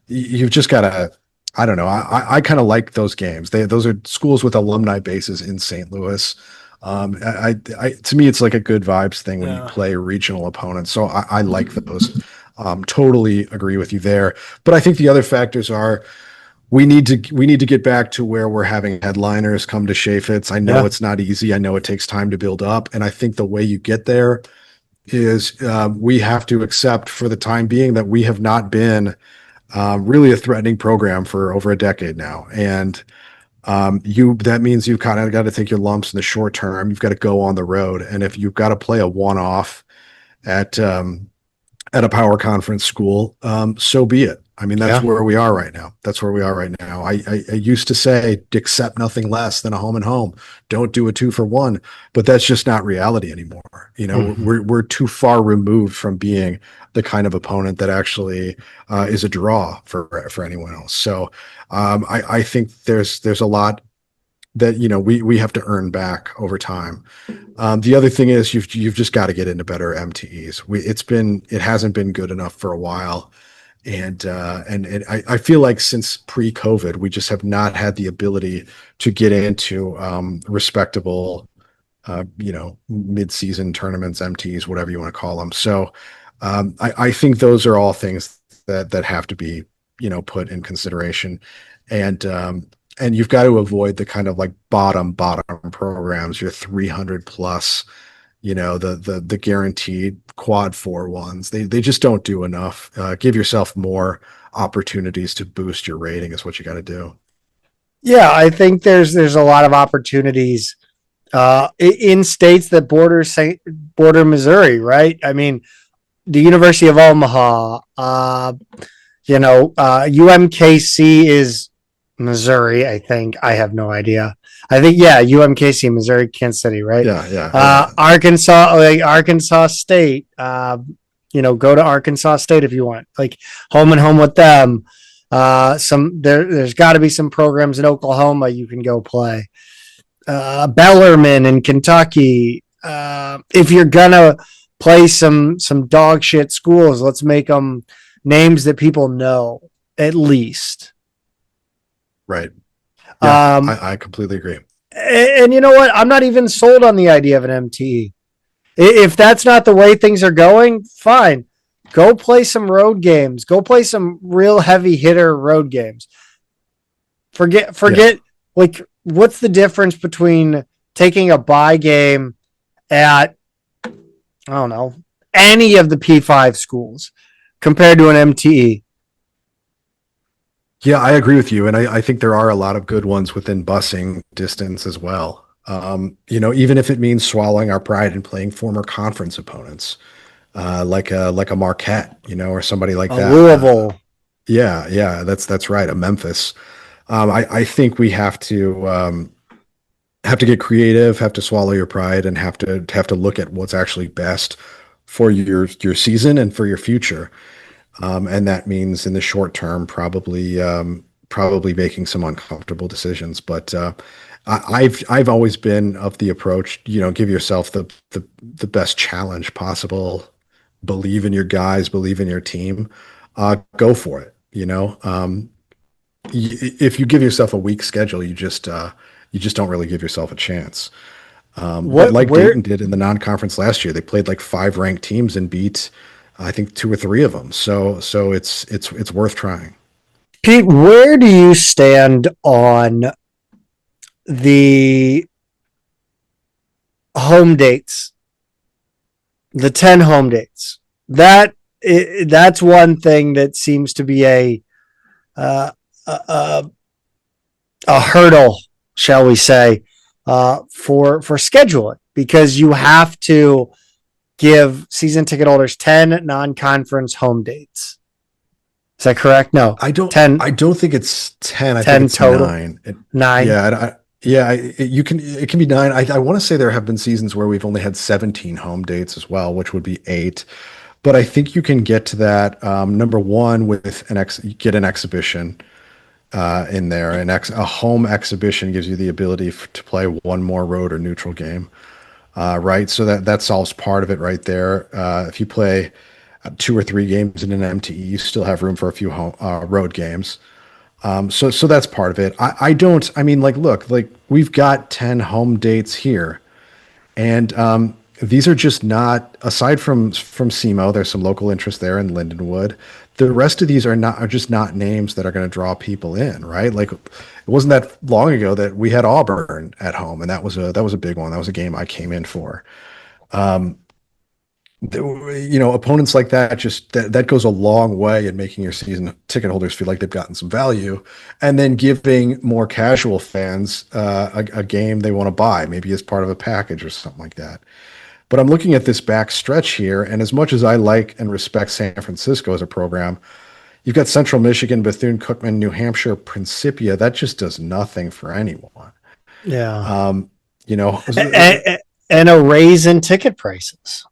you've just got to, I don't know. I kind of like those games. Those are schools with alumni bases in St. Louis. To me, it's like a good vibes thing when you play regional opponents. So I like those. Totally agree with you there. But I think the other factors are, we need to get back to where we're having headliners come to Chaffetz. I know it's not easy. I know it takes time to build up. And I think the way you get there is we have to accept for the time being that we have not been really a threatening program for over a decade now. And that means you've kind of got to take your lumps in the short term. You've got to go on the road. And if you've got to play a one-off at a power conference school, so be it. I mean, that's where we are right now. I used to say, accept nothing less than a home and home. Don't do a 2-for-1, but that's just not reality anymore. We're too far removed from being the kind of opponent that actually is a draw for anyone else. So I think there's a lot that we have to earn back over time. The other thing is you've just got to get into better MTEs. It hasn't been good enough for a while. And I feel like since pre-COVID, we just have not had the ability to get into respectable, mid-season tournaments, MTs, whatever you want to call them. So I think those are all things that have to be, put in consideration. And you've got to avoid the kind of like bottom programs, your 300 plus, the guaranteed quad 4 ones. They just don't do enough. Give yourself more opportunities to boost your rating is what you got to do. Yeah, I think there's a lot of opportunities in states that border Missouri, right? I mean, the University of Omaha, UMKC is Missouri, I think. I have no idea. I think, UMKC, Missouri, Kansas City, right? Yeah. Arkansas State, go to Arkansas State if you want, like home and home with them. There's got to be some programs in Oklahoma you can go play. Bellarmine in Kentucky. If you're gonna play some dog shit schools, let's make them names that people know at least. Right. Yeah, I completely agree. And you know what? I'm not even sold on the idea of an MTE. If that's not the way things are going, fine. Go play some road games. Go play some real heavy hitter road games. Forget like what's the difference between taking a bye game at I don't know any of the P5 schools compared to an MTE? Yeah, I agree with you. And I think there are a lot of good ones within busing distance as well. Even if it means swallowing our pride and playing former conference opponents, like a Marquette, or somebody like that. Louisville. Yeah, that's right. A Memphis. I think we have to get creative, have to swallow your pride, and have to look at what's actually best for your season and for your future. And that means in the short term, probably making some uncomfortable decisions. But I've always been of the approach, give yourself the best challenge possible. Believe in your guys, believe in your team, go for it. If you give yourself a weak schedule, you just don't really give yourself a chance. But like Dayton did in the non-conference last year, they played like 5 ranked teams and beat, I think, 2 or 3 of them. So it's worth trying. Pete, where do you stand on the home dates? The 10 home dates. That's one thing that seems to be a hurdle, shall we say, for scheduling, because you have to give season ticket holders 10 non-conference home dates. Is that correct? No, I don't 10. I don't think it's 10. I 10 think it's total. 9. 9. Yeah, it can be 9. I want to say there have been seasons where we've only had 17 home dates as well, which would be 8. But I think you can get to that, number one, with get an exhibition in there. A home exhibition gives you the ability to play one more road or neutral game, right? So that solves part of it right there. If you play 2 or 3 games in an MTE, you still have room for a few road games. So that's part of it. Look, we've got 10 home dates here, and these are just not, aside from SEMO, there's some local interest there in Lindenwood. The rest of these are just not names that are going to draw people in, right? Like, it wasn't that long ago that we had Auburn at home, and that was a big one. That was a game I came in for. Opponents like that, that goes a long way in making your season ticket holders feel like they've gotten some value, and then giving more casual fans a game they want to buy, maybe as part of a package or something like that. But I'm looking at this back stretch here, and as much as I like and respect San Francisco as a program, you've got Central Michigan, Bethune-Cookman, New Hampshire, Principia. That just does nothing for anyone. Yeah. And a raise in ticket prices.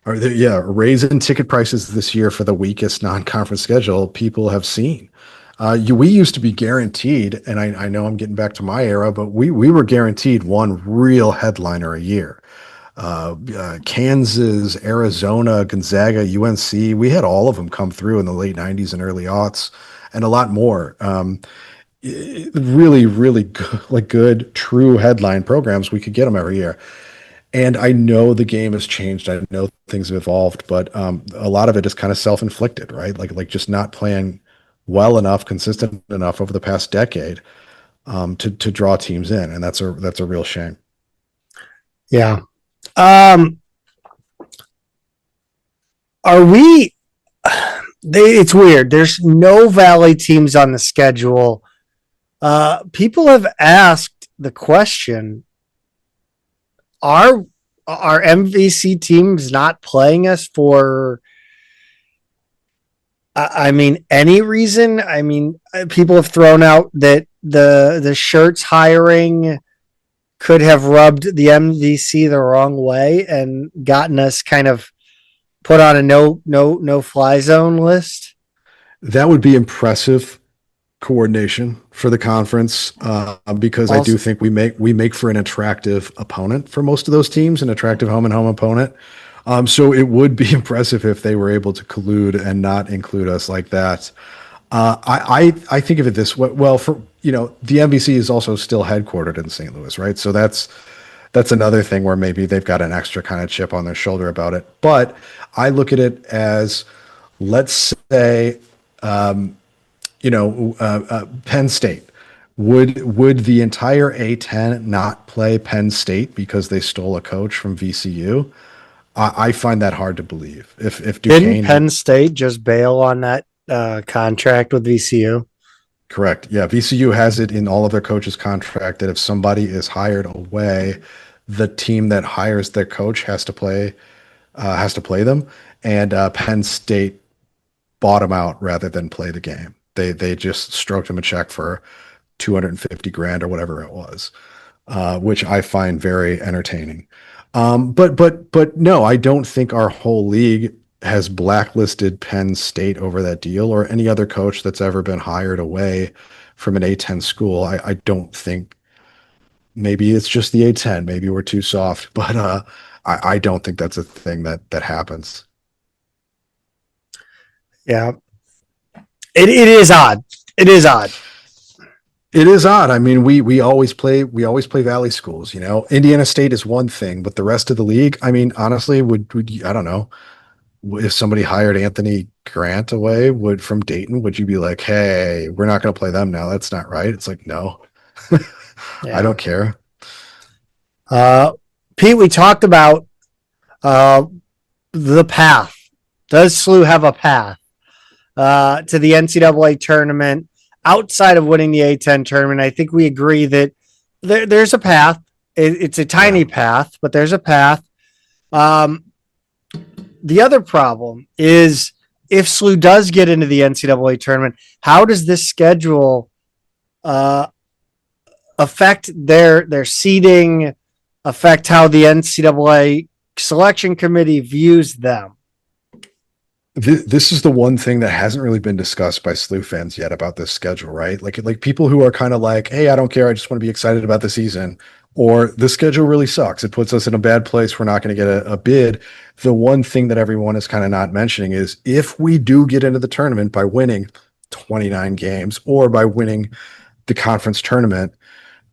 Raise in ticket prices this year for the weakest non-conference schedule people have seen. We used to be guaranteed, and I know I'm getting back to my era, but we were guaranteed one real headliner a year. Kansas, Arizona, Gonzaga, UNC, we had all of them come through in the late 90s and early aughts, and a lot more. Really, really good, true headline programs. We could get them every year. And I know the game has changed. I know things have evolved, but a lot of it is kind of self-inflicted, right? Like just not playing well enough, consistent enough over the past decade to draw teams in, and that's a real shame. Yeah. It's weird. There's no Valley teams on the schedule. People have asked the question, are MVC teams not playing us for, any reason? People have thrown out that the Schertz hiring could have rubbed the MVC the wrong way and gotten us kind of put on a no fly zone list. That would be impressive coordination for the conference, because also, I do think we make for an attractive opponent for most of those teams, an attractive home and home opponent. So it would be impressive if they were able to collude and not include us like that. I think of it this way. Well, for the MVC is also still headquartered in St. Louis, right? So that's another thing where maybe they've got an extra kind of chip on their shoulder about it. But I look at it as, let's say, Penn State. Would the entire A10 not play Penn State because they stole a coach from VCU? I find that hard to believe. If Didn't Duquesne, Penn State just bail on that contract with VCU? correct, yeah, VCU has it in all of their coaches' contract that if somebody is hired away, the team that hires their coach has to play them, and Penn State bought them out rather than play the game. They just stroked him a check for 250 grand or whatever it was, which I find very entertaining. But no, I don't think our whole league has blacklisted Penn State over that deal or any other coach that's ever been hired away from an A10 school. I don't think. Maybe it's just the A10. Maybe we're too soft, but I don't think that's a thing that happens. Yeah, it is odd. It is odd. It is odd. I mean, we always play Valley schools. Indiana State is one thing, but the rest of the league. I mean, honestly, would I don't know if somebody hired Anthony Grant away from Dayton, would you be like, hey, we're not going to play them now? That's not right. It's like, no, Yeah. I don't care. Pete, we talked about the path. Does SLU have a path to the NCAA tournament outside of winning the A10 tournament? I think we agree that there's a path. It's a tiny path, but there's a path. The other problem is if SLU does get into the NCAA tournament, how does this schedule affect their seeding, affect how the NCAA selection committee views them? This is the one thing that hasn't really been discussed by SLU fans yet about this schedule, right? Like people who are kind of like, hey, I don't care. I just want to be excited about the season. Or the schedule really sucks. It puts us in a bad place. We're not going to get a bid. The one thing that everyone is kind of not mentioning is if we do get into the tournament by winning 29 games or by winning the conference tournament,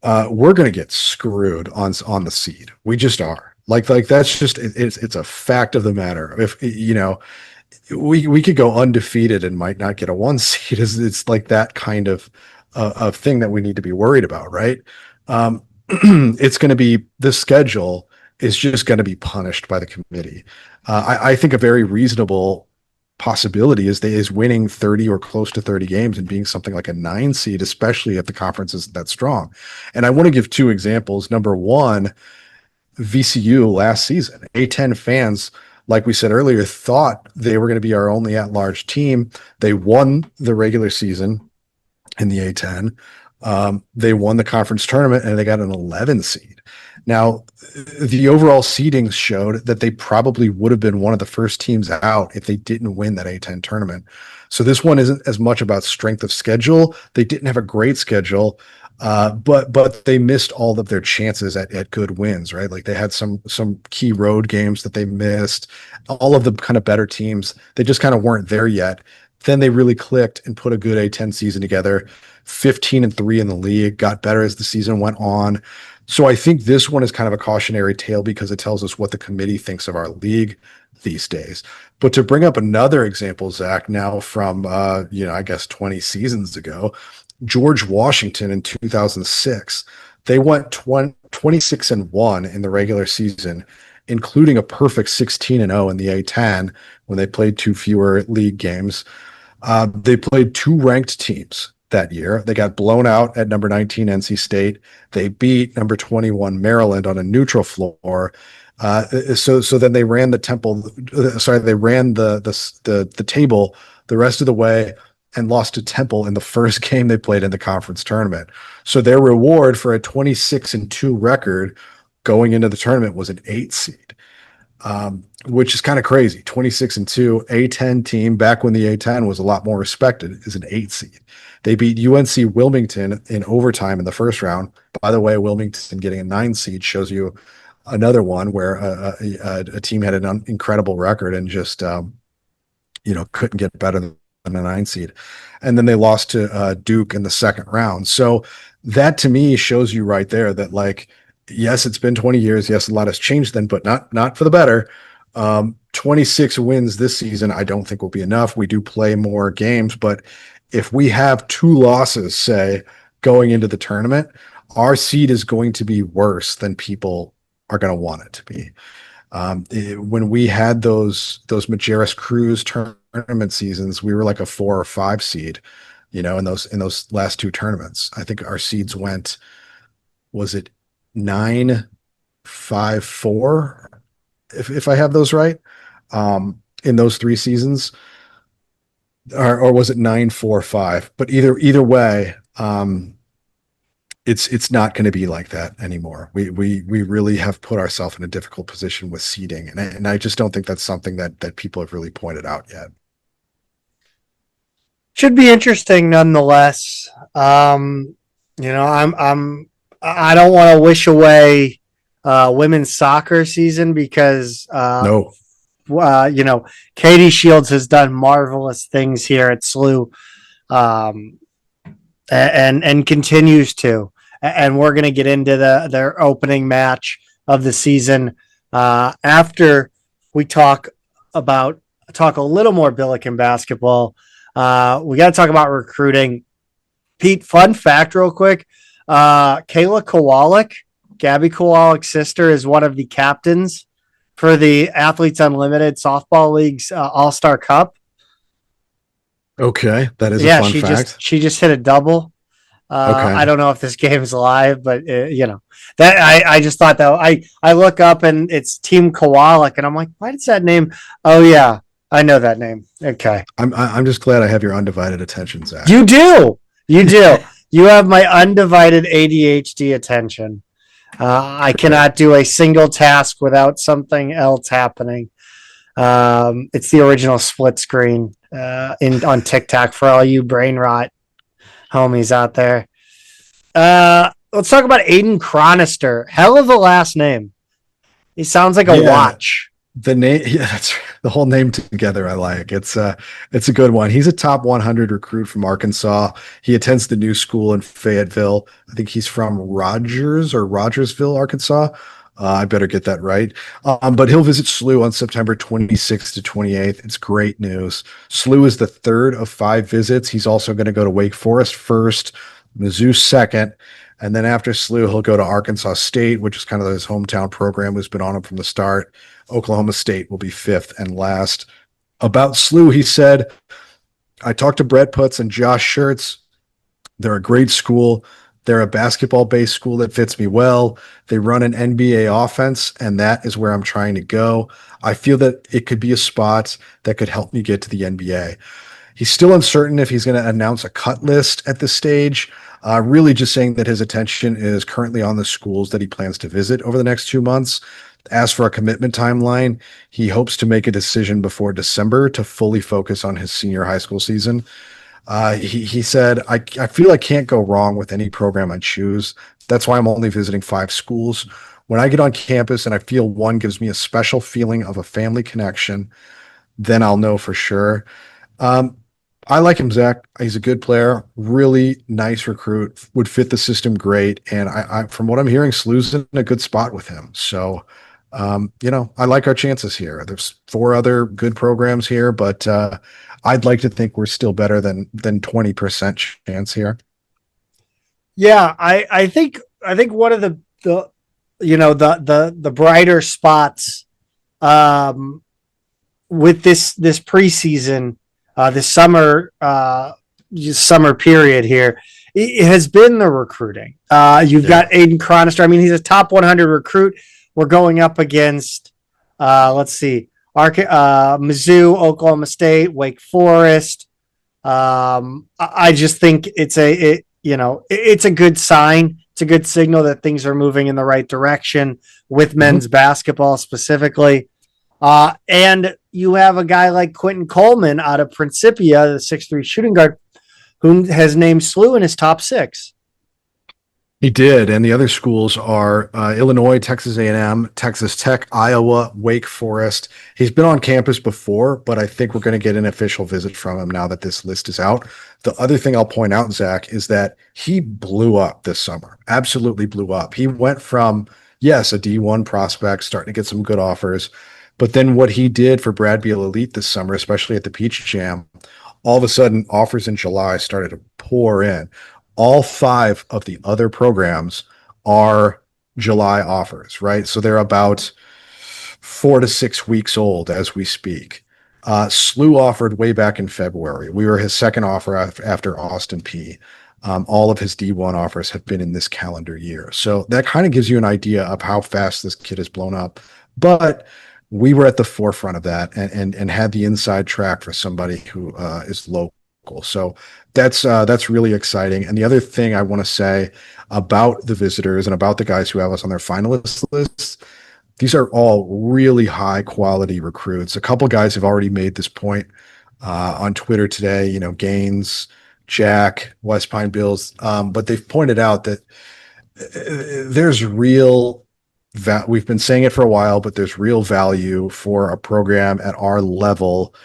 we're going to get screwed on the seed. We just are. Like that's just it's a fact of the matter. If we could go undefeated and might not get a 1 seed. It's like that kind of thing that we need to be worried about, right? It's going to be the schedule is just going to be punished by the committee. I think a very reasonable possibility is winning 30 or close to 30 games and being something like a 9 seed, especially if the conference isn't that strong. And I want to give 2 examples. Number one, VCU last season, A10 fans, like we said earlier, thought they were going to be our only at-large team. They won the regular season in the A10. They won the conference tournament and they got an 11 seed. Now, the overall seedings showed that they probably would have been one of the first teams out if they didn't win that A10 tournament. So this one isn't as much about strength of schedule. They didn't have a great schedule, but they missed all of their chances at good wins, right? Like they had some key road games that they missed. All of the kind of better teams, they just kind of weren't there yet. Then they really clicked and put a good A10 season together. 15-3 in the league, got better as the season went on. So I think this one is kind of a cautionary tale because it tells us what the committee thinks of our league these days. But to bring up another example, Zach, now from I guess 20 seasons ago, George Washington in 2006, they went 26-1 in the regular season, including a perfect 16-0 in the A10 when they played 2 fewer league games. They played 2 ranked teams that year. They got blown out at number 19 NC State. They beat number 21 Maryland on a neutral floor. So then they ran the table the rest of the way and lost to Temple in the first game they played in the conference tournament. So their reward for a 26-2 record going into the tournament was an 8 seed. Which is kind of crazy. 26-2 A10 team back when the A10 was a lot more respected is an 8 seed. They beat UNC Wilmington in overtime in the first round. By the way, Wilmington getting a 9 seed shows you another one where a team had an incredible record and just couldn't get better than and a 9 seed. And then they lost to Duke in the second round. So that to me shows you right there that, like, yes, it's been 20 years. Yes, a lot has changed then, but not for the better. 26 wins this season, I don't think will be enough. We do play more games, but if we have 2 losses, say, going into the tournament, our seed is going to be worse than people are going to want it to be. When we had those Majerus Cruz tournament seasons, we were like a 4 or 5 seed, in those last 2 tournaments. I think our seeds went, was it 9, 5, 4, if I have those right, in those 3 seasons, or was it 9, 4, 5? But either way, it's not going to be like that anymore. We really have put ourselves in a difficult position with seeding, and I just don't think that's something that people have really pointed out yet. Should be interesting nonetheless. I don't want to wish away women's soccer season because No. Katie Shields has done marvelous things here at SLU, and continues to. And we're going to get into their opening match of the season after we talk a little more Billiken basketball. We got to talk about recruiting. Pete, fun fact real quick. Kayla Kowalik, Gabby Kowalik's sister, is one of the captains for the Athletes Unlimited Softball League's All-Star Cup. Okay, that is a fun fact. She just hit a double. Okay. I don't know if this game is live, but that I just thought that I look up and it's Team Kowalik, and I'm like, why does that name? Oh yeah, I know that name. Okay, I'm just glad I have your undivided attention, Zach. You do. You have my undivided ADHD attention. I cannot do a single task without something else happening. It's the original split screen on TikTok for all you brain rot homies out there. Let's talk about Aiden Chronister. Hell of a last name. He sounds like a watch. The name, that's the whole name together. I like it's a good one. He's a top 100 recruit from Arkansas. He attends the new school in Fayetteville. I think he's from Rogersville, Arkansas. I better get that right. But he'll visit SLU on September 26th to 28th. It's great news. SLU is the 3rd of 5 visits. He's also going to go to Wake Forest first, Mizzou second, and then after SLU, he'll go to Arkansas State, which is kind of his hometown program, who's been on him from the start. Oklahoma State will be 5th and last. About SLU, he said, I talked to Brett Putz and Josh Schertz. They're a great school. They're a basketball-based school that fits me well. They run an NBA offense, and that is where I'm trying to go. I feel that it could be a spot that could help me get to the NBA. He's still uncertain if he's going to announce a cut list at this stage, really just saying that his attention is currently on the schools that he plans to visit over the next 2 months. As for a commitment timeline, he hopes to make a decision before December to fully focus on his senior high school season. He said, I feel I can't go wrong with any program I choose. That's why I'm only visiting 5 schools. When I get on campus and I feel one gives me a special feeling of a family connection, then I'll know for sure. I like him, Zach. He's a good player, really nice recruit, would fit the system great. And I from what I'm hearing, SLU's in a good spot with him. So, I like our chances here. There's 4 other good programs here, but I'd like to think we're still better than 20% chance here. Yeah, I think one of the brighter spots with this preseason, this summer period here, it has been the recruiting. You've got Aiden Chronister. I mean, he's a top 100 recruit. We're going up against, Mizzou, Oklahoma State, Wake Forest. I just think it's a good sign. It's a good signal that things are moving in the right direction with men's basketball specifically. And you have a guy like Quentin Coleman out of Principia, the 6'3" shooting guard, who has named SLU in his top 6. He did, and the other schools are Illinois, Texas A&M, Texas Tech, Iowa, Wake Forest. He's been on campus before, but I think we're going to get an official visit from him now that this list is out. The other thing I'll point out, Zach, is that he blew up this summer. Absolutely blew up. He went from, yes, a D1 prospect, starting to get some good offers, but then what he did for Brad Beal Elite this summer, especially at the Peach Jam, all of a sudden offers in July started to pour in. All five of the other programs are July offers, right? So they're about 4 to 6 weeks old as we speak. SLU offered way back in February. We were his second offer after Austin P. All of his D1 offers have been in this calendar year. So that kind of gives you an idea of how fast this kid has blown up. But we were at the forefront of that and had the inside track for somebody who is local. So that's really exciting. And the other thing I want to say about the visitors and about the guys who have us on their finalist lists, these are all really high quality recruits. A couple guys have already made this point on Twitter today, you know, Gaines, Jack, West Pine Bills, but they've pointed out that there's real we've been saying it for a while, but there's real value for a program at our level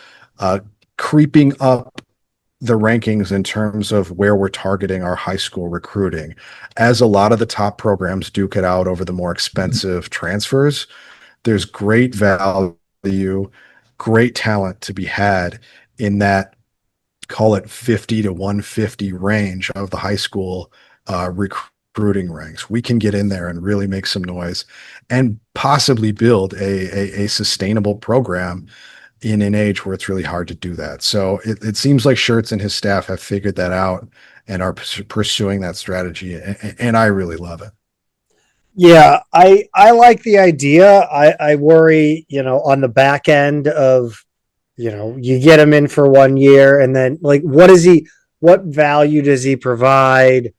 creeping up the rankings in terms of where we're targeting our high school recruiting. As a lot of the top programs duke it out over the more expensive transfers, there's great value, great talent to be had in that, call it 50 to 150 range of the high school recruiting ranks. We can get in there and really make some noise and possibly build a sustainable program in an age where it's really hard to do that. So it seems like Schertz and his staff have figured that out and are pursuing that strategy. And I really love it. Yeah, I like the idea. I worry, you know, on the back end of, you know, you get him in for 1 year and then like, what value does he provide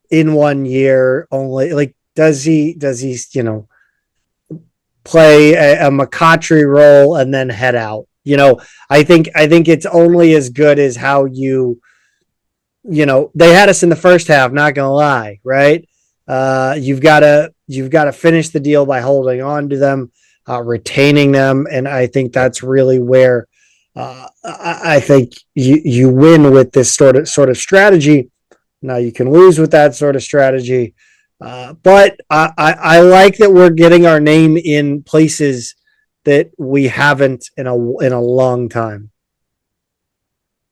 in 1 year only? Like, does he, you know, play a McCautry role and then head out? You know, I think it's only as good as how you know, they had us in the first half, not gonna lie, right? You've got to finish the deal by holding on to them, retaining them, and I think that's really where I think you win with this sort of strategy. Now you can lose with that sort of strategy, but I like that we're getting our name in places that we haven't in a long time.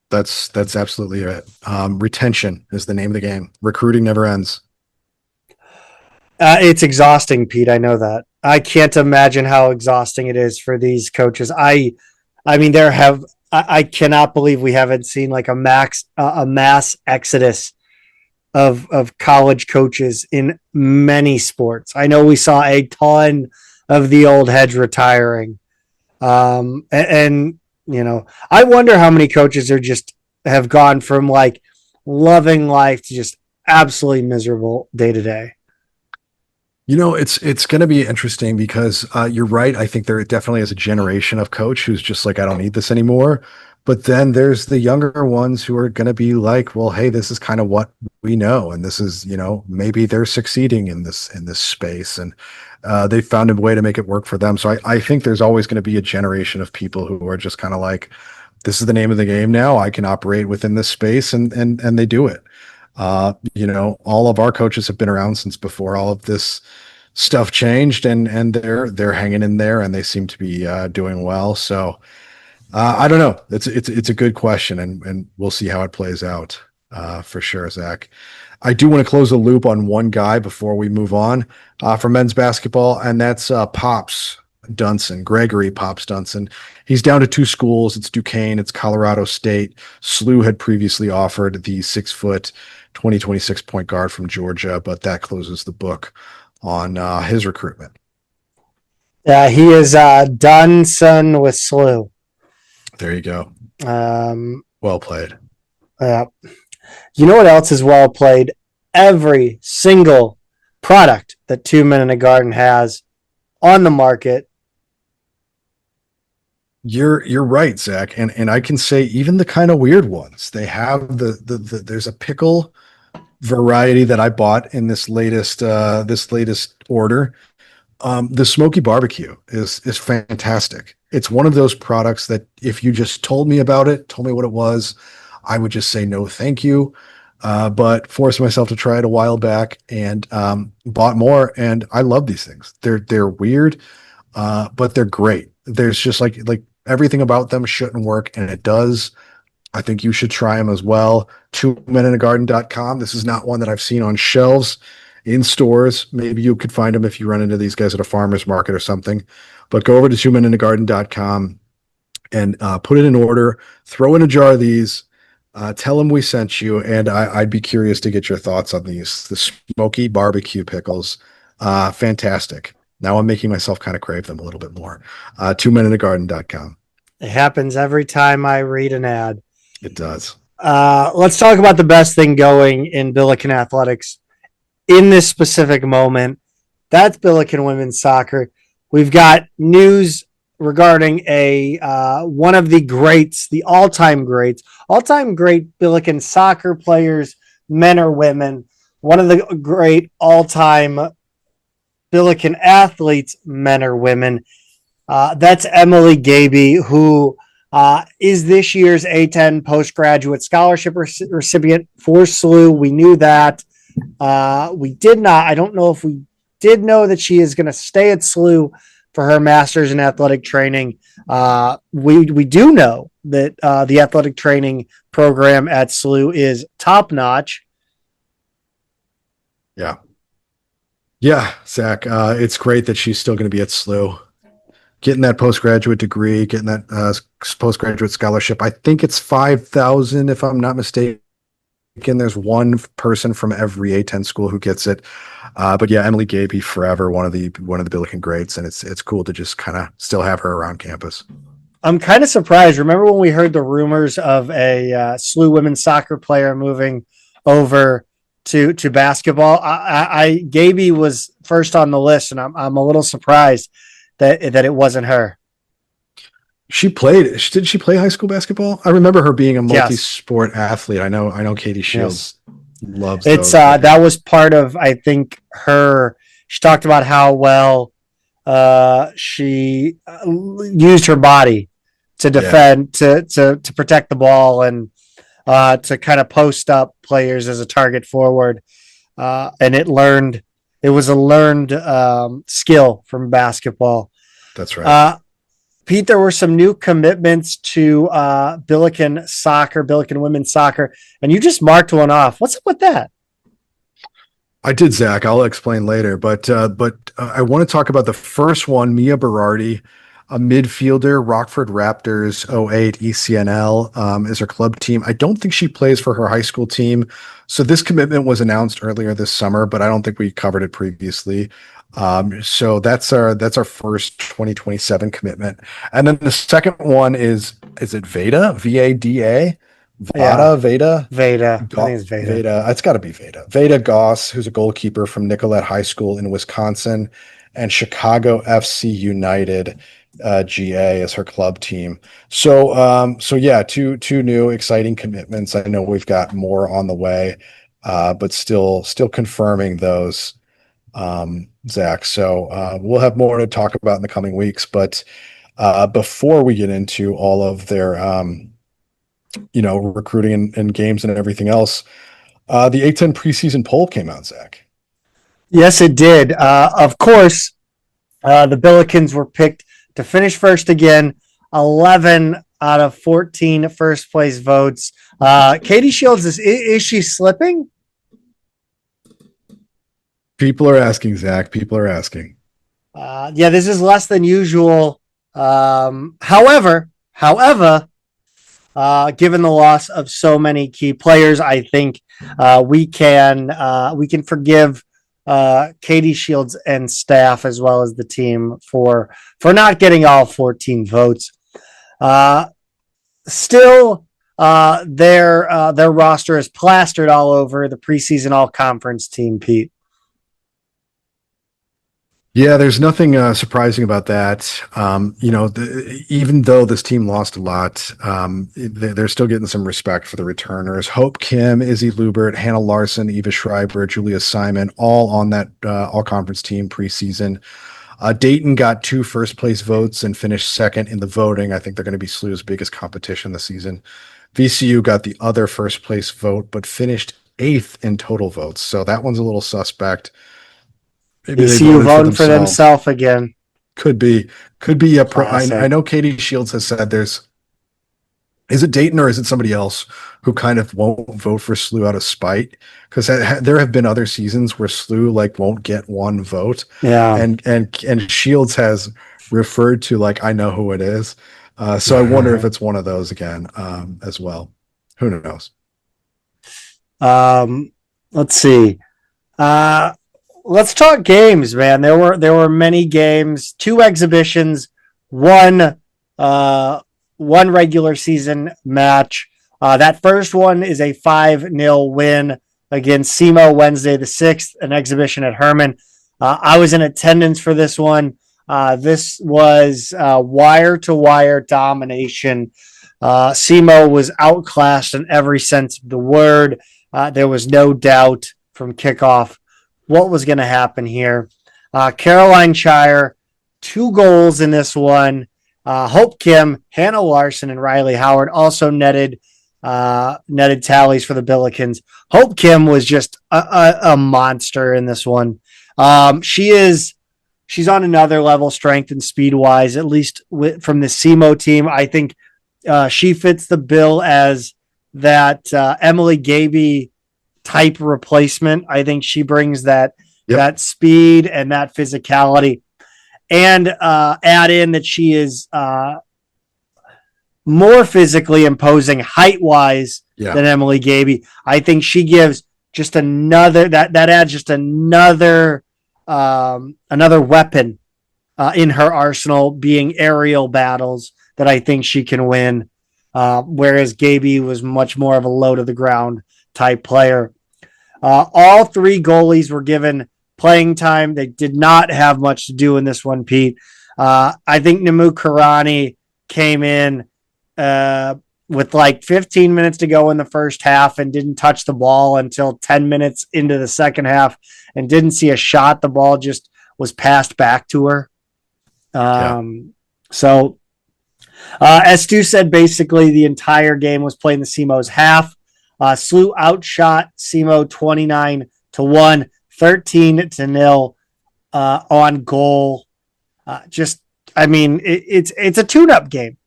That's absolutely it. Retention is the name of the game. Recruiting never ends. It's exhausting, Pete. I know that. I can't imagine how exhausting it is for these coaches. I mean, I cannot believe we haven't seen like a mass exodus of college coaches in many sports. I know we saw a ton of the old heads retiring. And you know, I wonder how many coaches have gone from like loving life to just absolutely miserable day to day. You know, it's going to be interesting because you're right. I think there definitely is a generation of coach who's just like, I don't need this anymore. But then there's the younger ones who are going to be like, well, hey, this is kind of what we know. And this is, you know, maybe they're succeeding in this space and they found a way to make it work for them. So I think there's always going to be a generation of people who are just kind of like, this is the name of the game now. I can operate within this space and they do it. You know, all of our coaches have been around since before all of this stuff changed and they're hanging in there and they seem to be doing well. So I don't know. It's a good question and we'll see how it plays out for sure, Zach. I do want to close the loop on one guy before we move on for men's basketball, and that's Pops Dunson, Gregory Pops Dunson. He's down to 2 schools. It's Duquesne, it's Colorado State. SLU had previously offered the 6-foot 2026 point guard from Georgia, but that closes the book on his recruitment. He is Dunson with SLU. There you go. Well played. You know what else is well played? Every single product that 2 Men in a Garden has on the market. You're right, Zach, and I can say even the kind of weird ones. They have the there's a pickle variety that I bought in this latest order. The smoky barbecue is fantastic. It's one of those products that if you just told me about it, told me what it was, I would just say no, thank you. But forced myself to try it a while back and bought more. And I love these things. They're weird, but they're great. There's just like everything about them shouldn't work, and it does. I think you should try them as well. twomeningarden.com. This is not one that I've seen on shelves in stores. Maybe you could find them if you run into these guys at a farmer's market or something. But go over to twomeningarden.com and put it in order. Throw in a jar of these. Tell them we sent you, and I'd be curious to get your thoughts on these. The smoky barbecue pickles. Fantastic. Now I'm making myself kind of crave them a little bit more. twomeningarden.com. It happens every time I read an ad. It does. Let's talk about the best thing going in Billiken athletics in this specific moment. That's Billiken women's soccer. We've got news regarding one of the greats, the all-time great Billiken soccer players, men or women, one of the great all-time Billiken athletes, men or women. That's Emily Gaby, who is this year's A10 postgraduate scholarship recipient for SLU. We knew that. We did not. I don't know if we did know that she is going to stay at SLU for her master's in athletic training. We do know that the athletic training program at SLU is top notch. Yeah. Yeah, Zach. It's great that she's still going to be at SLU. Getting that postgraduate degree, getting that postgraduate scholarship. I think it's $5,000 if I'm not mistaken. There's one person from every A10 school who gets it. But yeah, Emily Gaby forever, one of the Billiken greats, and it's cool to just kind of still have her around campus. I'm kind of surprised. Remember when we heard the rumors of a SLU women's soccer player moving over to basketball? Gaby was first on the list, and I'm a little surprised that it wasn't her. Did she play high school basketball? I remember her being a multi-sport athlete. I know Katie Shields loves it's that was part of, I think, she talked about how well she used her body to defend, to protect the ball, and to kind of post up players as a target forward. And it was a learned skill from basketball. That's right. Pete, there were some new commitments to Billiken women's soccer, and you just marked one off. What's up with that? I did, Zach. I'll explain later, but I want to talk about the first one. Mia Berardi, a midfielder, Rockford Raptors 08 ECNL is her club team. I don't think she plays for her high school team. So this commitment was announced earlier this summer, but I don't think we covered it previously. So that's our first 2027 commitment. And then the second one is it Veda? VADA? Veda? Veda. I think it's Veda. Veda. It's got to be Veda. Veda Goss, who's a goalkeeper from Nicollet High School in Wisconsin, and Chicago FC United GA as her club team. So yeah, two new exciting commitments. I know we've got more on the way, but still confirming those, Zach. So we'll have more to talk about in the coming weeks. But before we get into all of their recruiting and games and everything else, the A10 preseason poll came out, Zach. Yes, it did. Of course, the Billikens were picked to finish first again. 11 out of 14 first place votes. Katie Shields, is she slipping? People are asking, Zach. People are asking. Yeah, this is less than usual. However, given the loss of so many key players, I think we can forgive Katie Shields and staff as well as the team for not getting all 14 votes. Still, their roster is plastered all over the preseason all conference team, Pete. Yeah, there's nothing surprising about that. Even though this team lost a lot, they're still getting some respect for the returners. Hope Kim, Izzy Lubert, Hannah Larson, Eva Schreiber, Julia Simon, all on that all-conference team preseason. Dayton got 2 first-place votes and finished second in the voting. I think they're going to be SLU's biggest competition this season. VCU got the other first-place vote, but finished 8th in total votes. So that one's a little suspect. Maybe they VCU voted voting for themselves again. Could be a pro. Classic. I know Katie Shields has said is it Dayton or is it somebody else who kind of won't vote for SLU out of spite? Because there have been other seasons where SLU like won't get one vote. Yeah. And Shields has referred to like, I know who it is. So I wonder if it's one of those again as well. Who knows? Let's see. Let's talk games, man. There were many games, 2 exhibitions, one regular season match. That first one is a 5-0 win against SEMO Wednesday the 6th, an exhibition at Herman. I was in attendance for this one. This was wire-to-wire domination. SEMO was outclassed in every sense of the word. There was no doubt from kickoff what was going to happen here. Caroline Shire, 2 goals in this one. Hope Kim, Hannah Larson, and Riley Howard also netted tallies for the Billikens. Hope Kim was just a monster in this one. She's on another level, strength and speed wise, at least from the SEMO team. I think she fits the bill as that Emily Gaby type replacement. I think she brings that speed and that physicality, and add in that she is more physically imposing height wise than Emily Gaby. I think she gives just another that adds just another weapon in her arsenal, being aerial battles that I think she can win. Whereas Gaby was much more of a low to the ground type player. All 3 goalies were given playing time. They did not have much to do in this one, Pete. I think Namu Karani came in with like 15 minutes to go in the first half and didn't touch the ball until 10 minutes into the second half and didn't see a shot. The ball just was passed back to her. So as Stu said, basically the entire game was playing the SEMO's half. SLU outshot SEMO 29-1, 13-0 on goal. It's a tune-up game.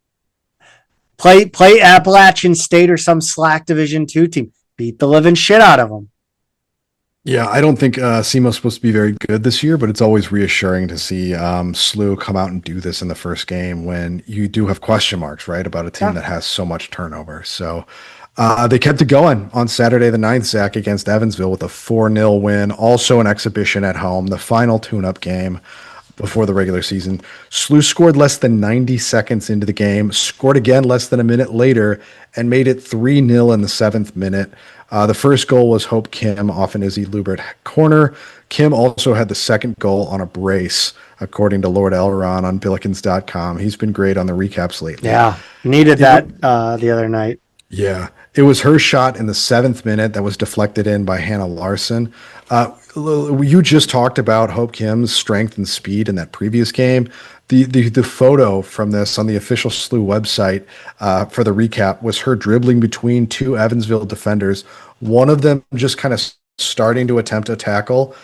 Play Appalachian State or some slack Division II team. Beat the living shit out of them. Yeah, I don't think SEMO's supposed to be very good this year, but it's always reassuring to see SLU come out and do this in the first game when you do have question marks, right, about a team that has so much turnover. So they kept it going on Saturday the 9th, Zach, against Evansville with a 4-0 win, also an exhibition at home, the final tune-up game before the regular season. SLU scored less than 90 seconds into the game, scored again less than a minute later, and made it 3-0 in the 7th minute. The first goal was Hope Kim off an Izzy Lubert corner. Kim also had the second goal on a brace, according to Lord Elron on Billikens.com. He's been great on the recaps lately. Yeah, needed that the other night. Yeah, it was her shot in the 7th minute that was deflected in by Hannah Larson. You just talked about Hope Kim's strength and speed in that previous game. The photo from this on the official SLU website for the recap was her dribbling between 2 Evansville defenders, one of them just kind of starting to attempt a tackle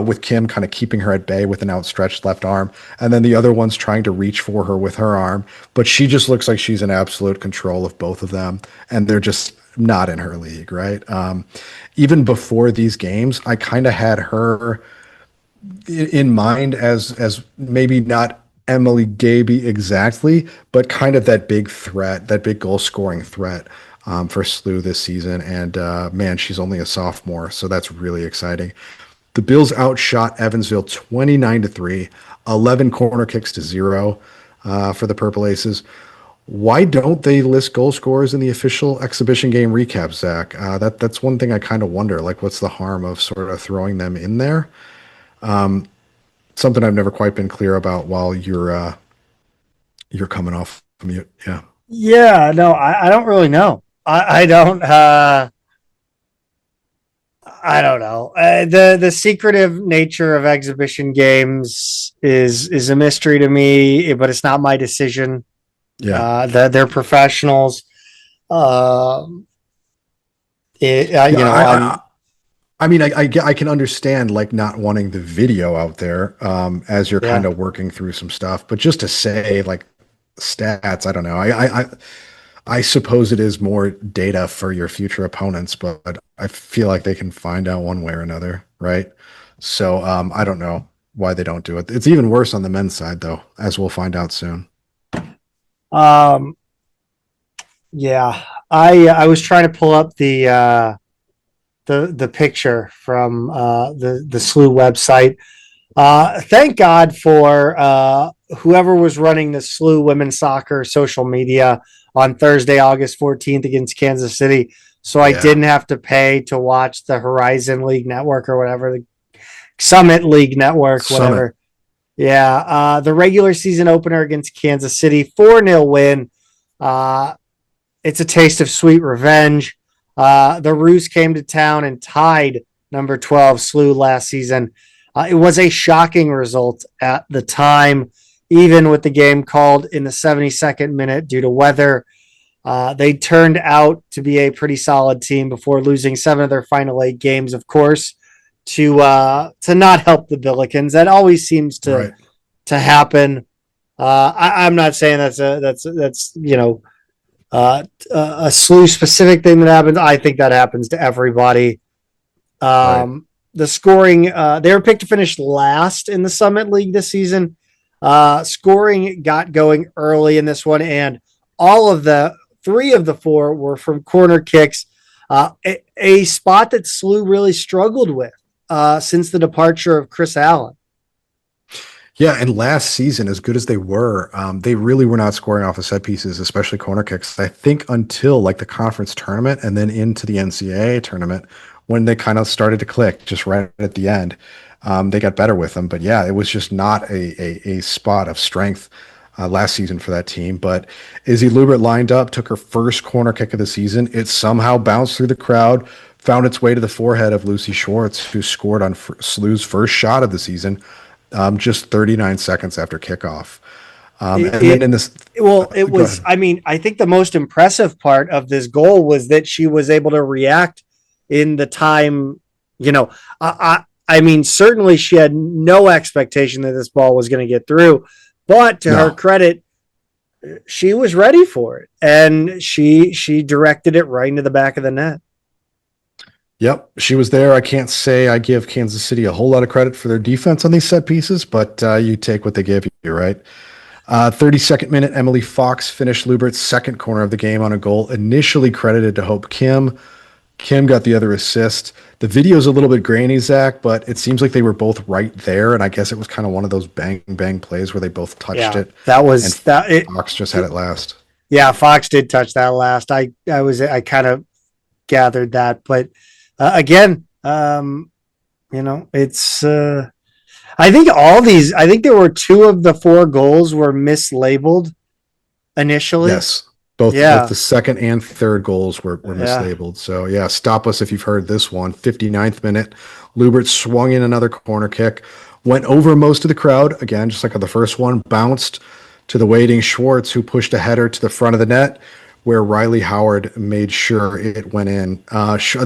with Kim kind of keeping her at bay with an outstretched left arm, and then the other one's trying to reach for her with her arm, but she just looks like she's in absolute control of both of them, and they're just not in her league, right? Even before these games, I kind of had her in mind as maybe not Emily Gaby exactly, but kind of that big threat, that big goal scoring threat for SLU this season. And man, she's only a sophomore, so that's really exciting. The Bills outshot Evansville 29-3, 11 corner kicks to 0 for the Purple Aces. Why don't they list goal scorers in the official exhibition game recap, Zach? That's one thing I kind of wonder. Like, what's the harm of sort of throwing them in there? something I've never quite been clear about while you're coming off mute. Yeah. Yeah, no, I don't really know. I don't know. The secretive nature of exhibition games is a mystery to me, but it's not my decision. Yeah. They're professionals. Um, Yeah. you know, I mean, I can understand like not wanting the video out there as you're yeah. kind of working through some stuff, but just to say like stats, I don't know. I suppose it is more data for your future opponents, but I feel like they can find out one way or another, right? So I don't know why they don't do it. It's even worse on the men's side, though, as we'll find out soon. Um, yeah. I was trying to pull up the picture from the SLU website. Thank God for whoever was running the SLU women's soccer social media on Thursday, August 14th against Kansas City. So I Yeah, didn't have to pay to watch the Horizon League Network or whatever, the Summit League Network, Summit. whatever. Yeah. The regular season opener against Kansas City, 4-0 win. Uh, it's a taste of sweet revenge. The Roos came to town and tied number 12 SLU last season. It was a shocking result at the time, even with the game called in the 72nd minute due to weather. They turned out to be a pretty solid team before losing 7 of their final 8 games, of course, to not help the Billikens. That always seems Right. to happen. I'm not saying that's a SLU specific thing that happens. I think that happens to everybody. Right. The scoring, they were picked to finish last in the Summit League this season. Scoring got going early in this one, and all of the 3 of the 4 were from corner kicks, a spot that SLU really struggled with since the departure of Chris Allen. Yeah, and last season, as good as they really were not scoring off of set pieces, especially corner kicks. I think until like the conference tournament and then into the NCAA tournament, when they kind of started to click, just right at the end, they got better with them. But yeah, it was just not a spot of strength last season for that team. But Izzy Lubert lined up, took her first corner kick of the season. It somehow bounced through the crowd, found its way to the forehead of Lucy Schertz, who scored on SLU's first shot of the season just 39 seconds after kickoff. Then in this, It was, I mean, I think the most impressive part of this goal was that she was able to react in the time, I mean, certainly she had no expectation that this ball was going to get through, but to her credit, she was ready for it and she directed it right into the back of the net. Yep, she was there. I can't say I give Kansas City a whole lot of credit for their defense on these set pieces, but you take what they give you, right? 32nd minute, Emily Fox finished Lubert's second corner of the game on a goal initially credited to Hope Kim. Kim got the other assist. The video's a little bit grainy, Zach, but it seems like they were both right there, and I guess it was kind of one of those bang plays where they both touched it. That was and that. Fox just had it last. Yeah, Fox did touch that last. I kind of gathered that, but again, it's. I think I think there were 2 of the 4 goals were mislabeled initially. Yes. Both the second and third goals were mislabeled. So, yeah, stop us if you've heard this one. 59th minute, Lubert swung in another corner kick, went over most of the crowd, again, just like on the first one, bounced to the waiting Schwartz, who pushed a header to the front of the net, where Riley Howard made sure it went in.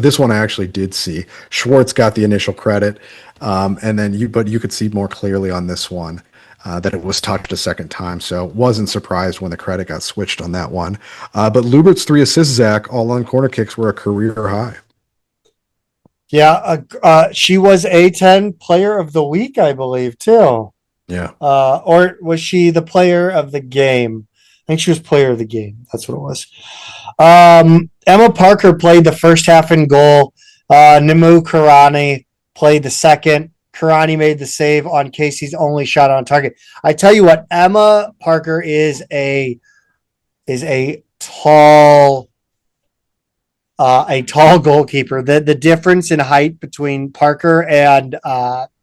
This one I actually did see. Schwartz got the initial credit, but you could see more clearly on this one that it was touched a second time. So wasn't surprised when the credit got switched on that one. But Lubert's 3 assists, Zach, all on corner kicks, were a career high. Yeah, she was A10 Player of the Week, I believe, too. Yeah. Or was she the Player of the Game? I think she was Player of the Game. That's what it was. Emma Parker played the first half in goal. Nimu Karani played the second. Karani made the save on Casey's only shot on target. I tell you what, Emma Parker is a tall goalkeeper. The difference in height between Parker and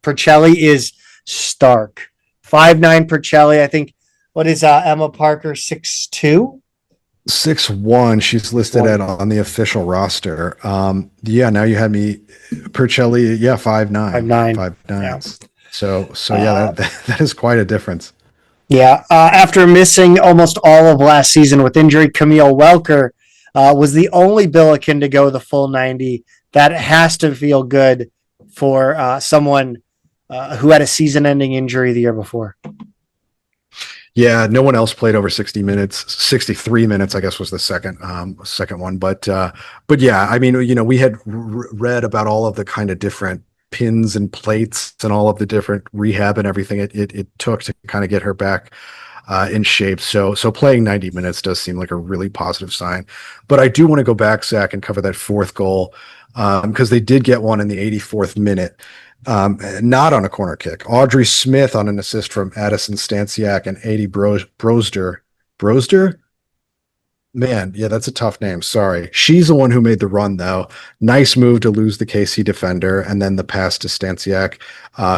Percelli is stark. 5'9" Percelli. I think, what is Emma Parker, 6'2"? 6'1", she's listed at on the official roster. Now you had me Percelli, 5'9", 5'9". 5'9". Yeah. So that is quite a difference. Yeah. After missing almost all of last season with injury, Camille Welker was the only Billiken to go the full 90. That has to feel good for someone who had a season-ending injury the year before. Yeah, no one else played over 60 minutes. 63 minutes, I guess, was the second one. But yeah, I mean, we had read about all of the kind of different pins and plates and all of the different rehab and everything it took to kind of get her back in shape. So playing 90 minutes does seem like a really positive sign. But I do want to go back, Zach, and cover that fourth goal because they did get one in the 84th minute. Not on a corner kick. Audrey Smith on an assist from Addison Stansiak and Adi Brosder. Brosder? Man, yeah, that's a tough name. Sorry. She's the one who made the run, though. Nice move to lose the KC defender, and then the pass to Stansiak,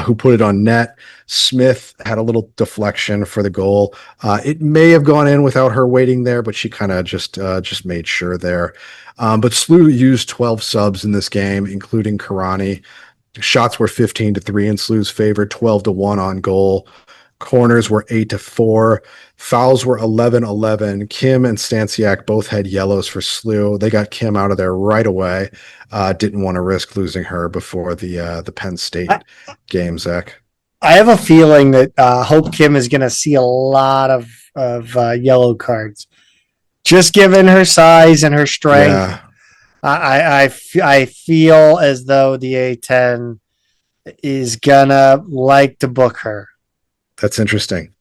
who put it on net. Smith had a little deflection for the goal. It may have gone in without her waiting there, but she kind of just made sure there. But SLU used 12 subs in this game, including Karani. Shots were 15-3 in SLU's favor, 12-1 on goal. Corners were 8-4. Fouls were 11-11. Kim and Stansiak both had yellows for SLU. They got Kim out of there right away. Didn't want to risk losing her before the Penn State game, Zach. I have a feeling that Hope Kim is going to see a lot of yellow cards. Just given her size and her strength. Yeah. I feel as though the A10 is gonna like to book her. That's interesting.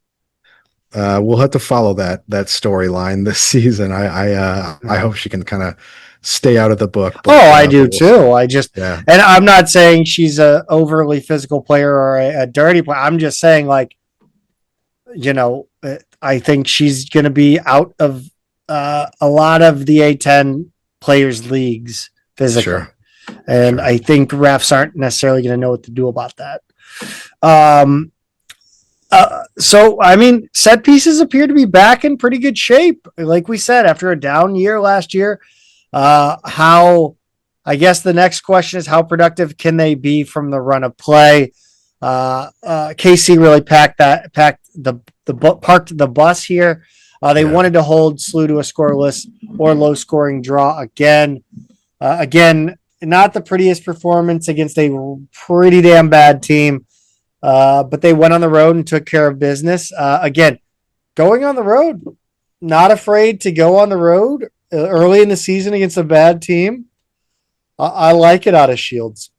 We'll have to follow that storyline this season. I hope she can kind of stay out of the book. But, I do too. And I'm not saying she's a overly physical player or a dirty player. I'm just saying, like, I think she's gonna be out of a lot of the A10 players' leagues physically. Sure. And I think refs aren't necessarily going to know what to do about that. So, I mean, set pieces appear to be back in pretty good shape. Like we said, after a down year last year, I guess the next question is how productive can they be from the run of play? KC really parked the bus here. They wanted to hold SLU to a scoreless or low-scoring draw again. Again, not the prettiest performance against a pretty damn bad team, but they went on the road and took care of business. Again, going on the road, not afraid to go on the road early in the season against a bad team. I like it out of Shields.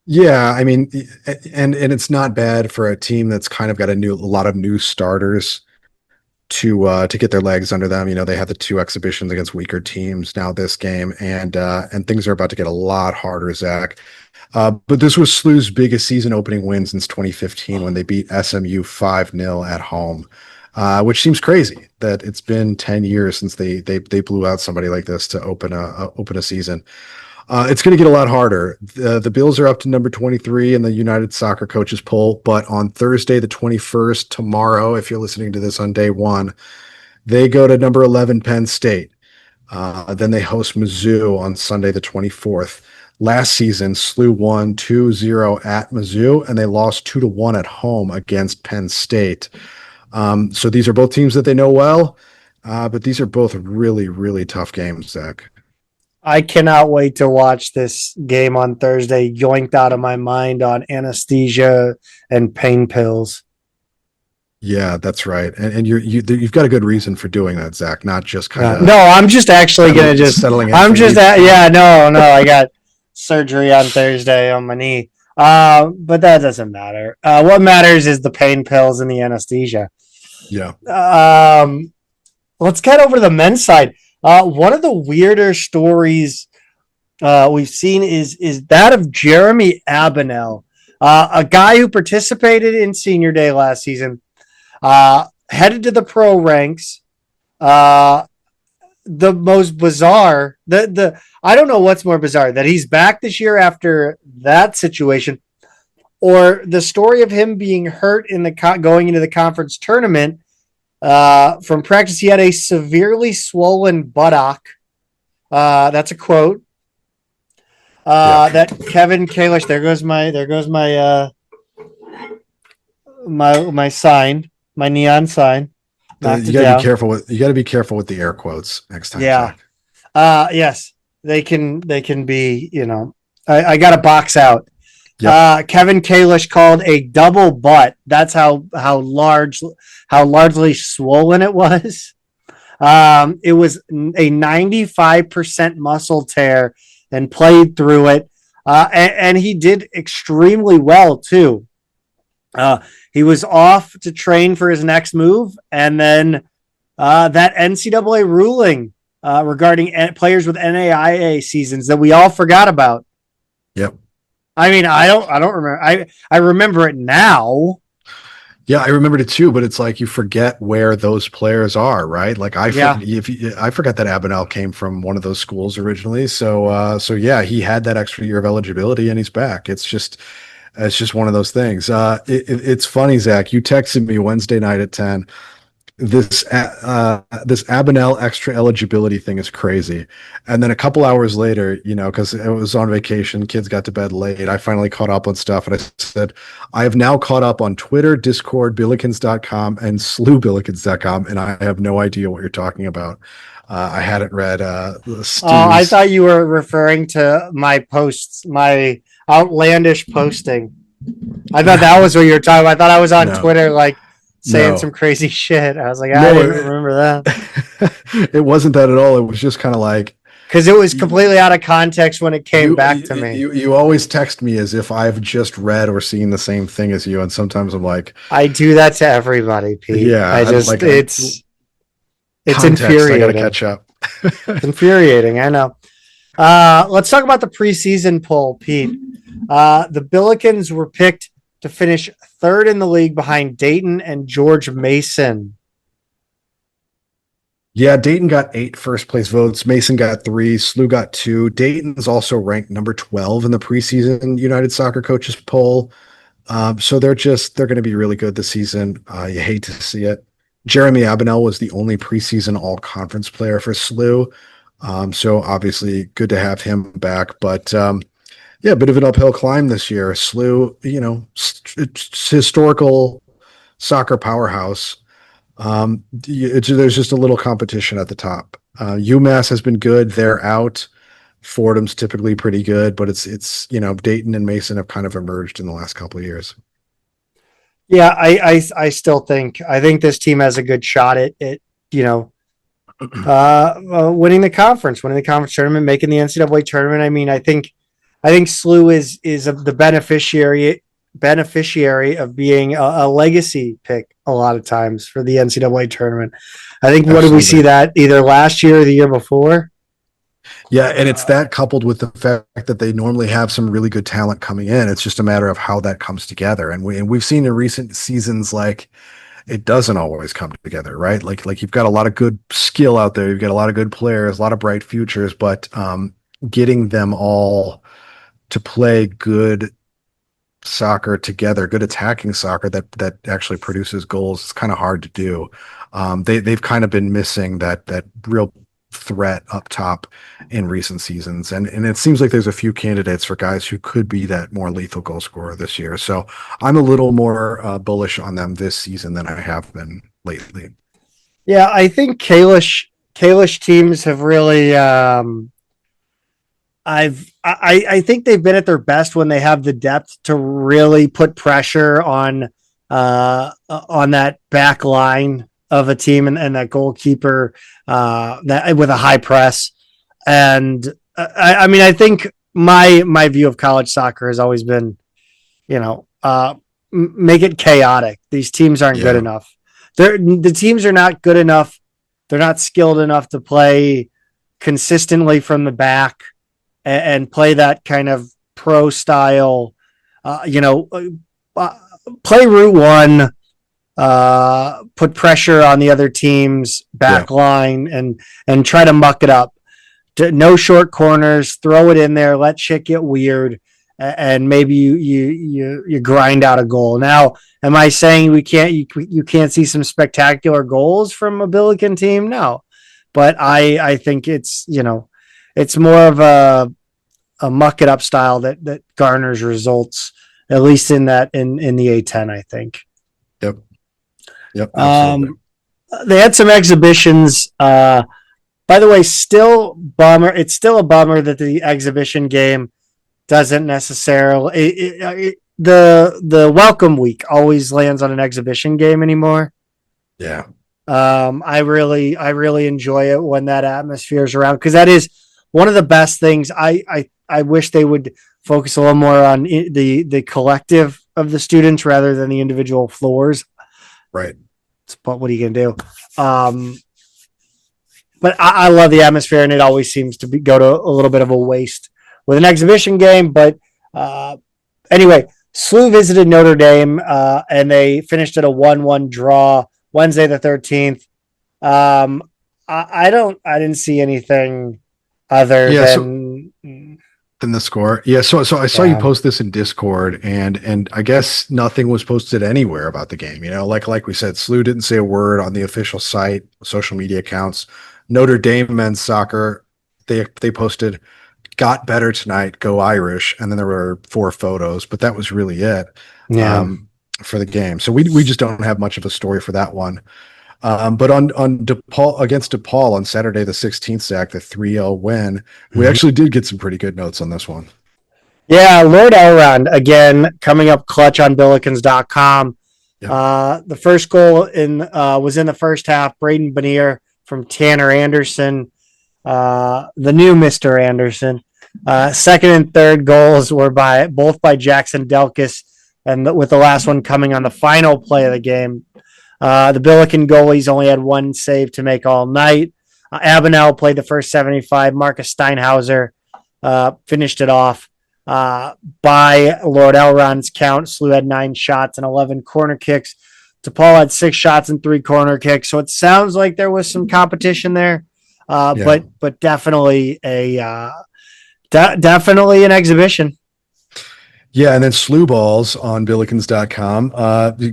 Yeah, I mean, and it's not bad for a team that's kind of got a lot of new starters to get their legs under them. They had the two exhibitions against weaker teams now this game, and things are about to get a lot harder, Zach. But this was SLU's biggest season opening win since 2015 when they beat SMU 5-0 at home, which seems crazy that it's been 10 years since they blew out somebody like this to open a season. It's going to get a lot harder. The Bills are up to number 23 in the United Soccer Coaches poll, but on Thursday, the 21st, tomorrow, if you're listening to this on day one, they go to number 11, Penn State. Then they host Mizzou on Sunday, the 24th. Last season, SLU won 2-0 at Mizzou, and they lost 2-1 at home against Penn State. So these are both teams that they know well, but these are both really, really tough games, Zach. I cannot wait to watch this game on Thursday, yoinked out of my mind on anesthesia and pain pills. Yeah, that's right. And you've got a good reason for doing that, Zach, not just kind of. No, I'm just actually going to just settling in. I got surgery on Thursday on my knee. But that doesn't matter. What matters is the pain pills and the anesthesia. Yeah. Let's get over to the men's side. One of the weirder stories we've seen is that of Jeremy Abenel, a guy who participated in senior day last season, headed to the pro ranks. The most bizarre, I don't know what's more bizarre, that he's back this year after that situation, or the story of him being hurt in the going into the conference tournament. From practice, he had a severely swollen buttock. That's a quote. That Kevin Kalish. There goes my sign, my neon sign. You got to be careful with the air quotes next time. Yeah. Yes, they can be. I got to box out. Yep. Kevin Kalish called a double butt. That's how largely swollen it was. It was a 95% muscle tear and played through it. And he did extremely well too. He was off to train for his next move. And then that NCAA ruling regarding players with NAIA seasons that we all forgot about. Yep. I mean, I don't remember. I remember it now. Yeah, I remembered it too, but it's like you forget where those players are, right? Like I forgot that Abinell came from one of those schools originally. So yeah, he had that extra year of eligibility and he's back. It's just one of those things. It's funny, Zach. You texted me Wednesday night at 10. This Abinell extra eligibility thing is crazy. And then a couple hours later, because it was on vacation, kids got to bed late. I finally caught up on stuff. And I said, I have now caught up on Twitter, Discord, Billikens.com, and SLUBillikens.com. And I have no idea what you're talking about. I hadn't read I thought you were referring to my posts, my outlandish posting. I thought that was what you were talking about. I thought I was on Twitter, saying some crazy shit. I was like, I didn't remember that. It wasn't that at all. It was just kind of like, because it was completely out of context when it came back to me. You always text me as if I've just read or seen the same thing as you, and sometimes I'm like, I do that to everybody, Pete. Yeah, it's infuriating. I gotta catch up. It's infuriating. I know. Let's talk about the preseason poll, Pete. The Billikens were picked to finish third in the league behind Dayton and George Mason. Yeah, Dayton got 8 first place votes. Mason got 3. SLU got 2. Dayton's also ranked number 12 in the preseason United Soccer Coaches poll. So they're going to be really good this season. You hate to see it. Jeremy Abinell was the only preseason all-conference player for SLU. So obviously good to have him back. But yeah, a bit of an uphill climb this year. SLU, it's historical soccer powerhouse. There's just a little competition at the top. UMass has been good. They're out. Fordham's typically pretty good, but it's Dayton and Mason have kind of emerged in the last couple of years. Yeah, I still think this team has a good shot at winning the conference tournament, making the NCAA tournament. I mean, I think SLU is the beneficiary of being a legacy pick a lot of times for the NCAA tournament. I think What did we see that either last year or the year before? Yeah, and it's that coupled with the fact that they normally have some really good talent coming in. It's just a matter of how that comes together. And we've seen in recent seasons, like, it doesn't always come together, right? Like you've got a lot of good skill out there. You've got a lot of good players, a lot of bright futures, but getting them all to play good soccer together, good attacking soccer that actually produces goals, it's kind of hard to do. They've kind of been missing that real threat up top in recent seasons, and it seems like there's a few candidates for guys who could be that more lethal goal scorer this year. So I'm a little more bullish on them this season than I have been lately. Yeah, I think Kalish teams have really I think they've been at their best when they have the depth to really put pressure on that back line of a team and that goalkeeper that with a high press. And I mean, I think my view of college soccer has always been, make it chaotic. These teams aren't good enough. The teams are not good enough. They're not skilled enough to play consistently from the back and play that kind of pro style, play route one, put pressure on the other team's back line and try to muck it up. No short corners, throw it in there, let shit get weird, and maybe you grind out a goal. Now, am I saying you can't see some spectacular goals from a Billiken team? No, but I think it's it's more of a muck it up style that garners results, at least in the A10, I think. Yep. Absolutely. They had some exhibitions. By the way, it's still a bummer that the exhibition game doesn't necessarily the welcome week always lands on an exhibition game anymore. Yeah. I really enjoy it when that atmosphere is around, because that is one of the best things. I wish they would focus a little more on the collective of the students rather than the individual floors. Right. But what are you going to do? But I love the atmosphere, and it always seems to go to a little bit of a waste with an exhibition game. But anyway, SLU visited Notre Dame, and they finished at a 1-1 draw Wednesday the 13th. I didn't see anything other than the score. Yeah. So I saw you post this in Discord, and I guess nothing was posted anywhere about the game. Like we said, SLU didn't say a word on the official site, social media accounts. Notre Dame men's soccer, they posted, "Got better tonight, go Irish," and then there were 4 photos, but that was really it. For the game. So we just don't have much of a story for that one. But on DePaul against DePaul on Saturday the 16th, Zach, the 3-0 win, we actually did get some pretty good notes on this one. Yeah, Lord Elrond again coming up clutch on Billikens.com. Yep. The first goal was in the first half. Braden Benier from Tanner Anderson, the new Mr. Anderson. Second and third goals were both by Jackson Delkus, and with the last one coming on the final play of the game. The Billiken goalies only had one save to make all night. Abenel played the first 75. Marcus Steinhauser finished it off. By Lord Elrond's count, SLU had 9 shots and 11 corner kicks. DePaul had 6 shots and 3 corner kicks. So it sounds like there was some competition there, but definitely definitely an exhibition. Yeah, and then SLU Balls on Billikens.com,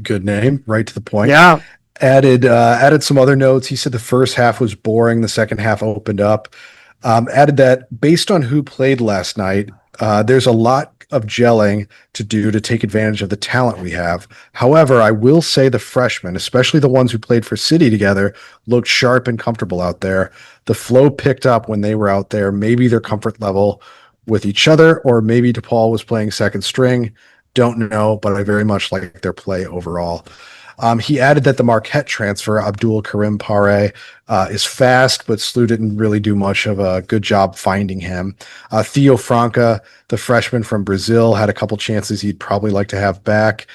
good name, right to the point. Yeah. Added some other notes. He said the first half was boring, the second half opened up. Added that based on who played last night, there's a lot of gelling to do to take advantage of the talent we have. However, I will say the freshmen, especially the ones who played for City together, looked sharp and comfortable out there. The flow picked up when they were out there. Maybe their comfort level with each other, or maybe DePaul was playing second string. Don't know, but I very much like their play overall. He added that the Marquette transfer, Abdul Karim Pare, is fast, but SLU didn't really do much of a good job finding him. Theo Franca, the freshman from Brazil, had a couple chances he'd probably like to have back.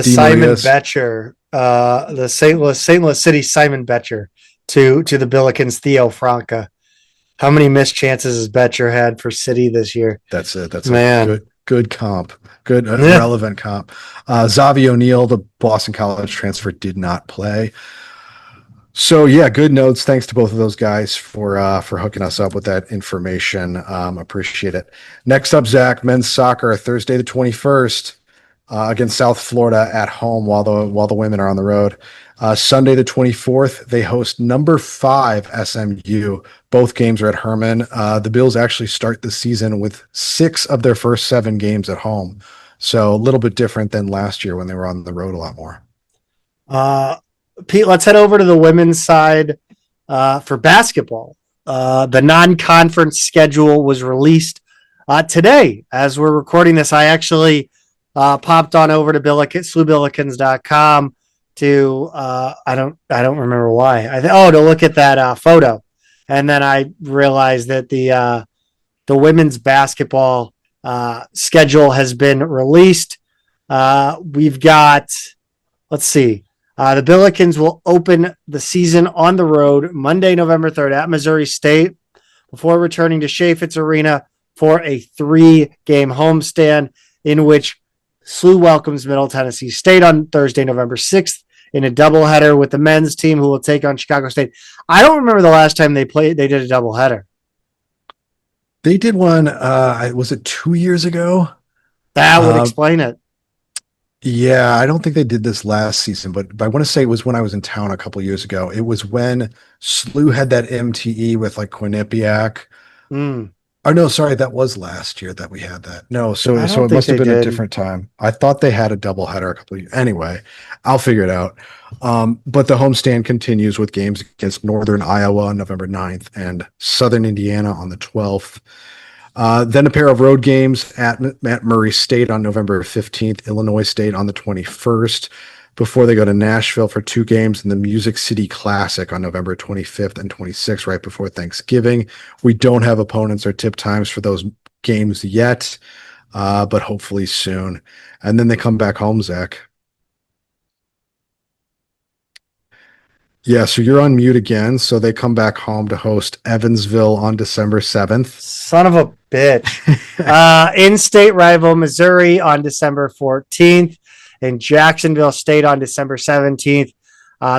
Simon Betcher, the St. Louis City Simon Betcher to the Billikens Theo Franca. How many missed chances has Betcher had for City this year? That's it. That's a good comp. Good, relevant comp. Zavi O'Neal, the Boston College transfer, did not play. So, yeah, good notes. Thanks to both of those guys for hooking us up with that information. Appreciate it. Next up, Zach, men's soccer, Thursday the 21st against South Florida at home while the women are on the road. Sunday the 24th, they host number 5 SMU. Both games are at Herman. The Bills actually start the season with 6 of their first 7 games at home. So a little bit different than last year when they were on the road a lot more. Pete, let's head over to the women's side for basketball. The non-conference schedule was released today. As we're recording this, I actually popped on over to SLUBillikens.com to I don't remember why. To look at that photo, and then I realized that the women's basketball schedule has been released. We've got, let's see, the Billikens will open the season on the road Monday, November 3rd at Missouri State before returning to Chaffetz Arena for a 3-game homestand in which SLU welcomes Middle Tennessee State on Thursday, November 6th in a doubleheader with the men's team who will take on Chicago State. I don't remember the last time they did a doubleheader. They did one, was it 2 years ago? That would explain it. Yeah, I don't think they did this last season, but I want to say it was when I was in town a couple years ago. It was when SLU had that MTE with like Quinnipiac. Mm, Oh no, sorry, that was last year that we had that. No, so I so don't it think must have they been a did. different time. I thought they had a doubleheader a couple of years. Anyway, I'll figure it out. But the homestand continues with games against Northern Iowa on November 9th and Southern Indiana on the 12th. Then a pair of road games at Murray State on November 15th, Illinois State on the 21st, before they go to Nashville for 2 games in the Music City Classic on November 25th and 26th, right before Thanksgiving. We don't have opponents or tip times for those games yet, but hopefully soon. And then they come back home, Zach. Yeah, so you're on mute again. So they come back home to host Evansville on December 7th. Son of a bitch. In-state rival Missouri on December 14th and Jacksonville State on December 17th.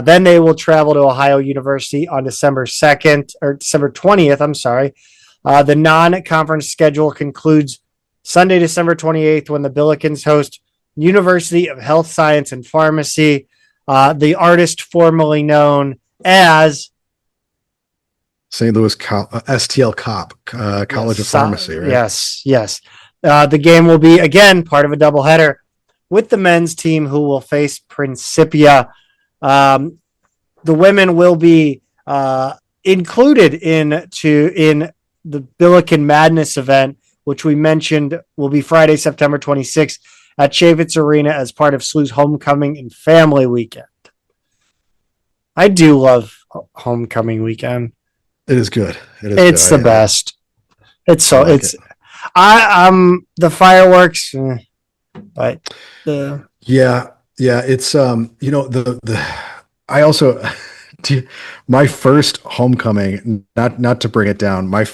Then they will travel to Ohio University on December 2nd or December 20th. I'm sorry. The non-conference schedule concludes Sunday, December 28th, when the Billikens host University of Health Science and Pharmacy, the artist formerly known as St. Louis STL Cop, College of Pharmacy, right? Yes. The game will be, again, part of a doubleheader with the men's team who will face Principia. The women will be included in the Billiken Madness event, which we mentioned will be Friday, September 26th at Schertz Arena as part of SLU's Homecoming and Family Weekend. I do love Homecoming Weekend. It is good. It's the best. I'm the fireworks, but yeah, it's I also my first homecoming, not to bring it down, my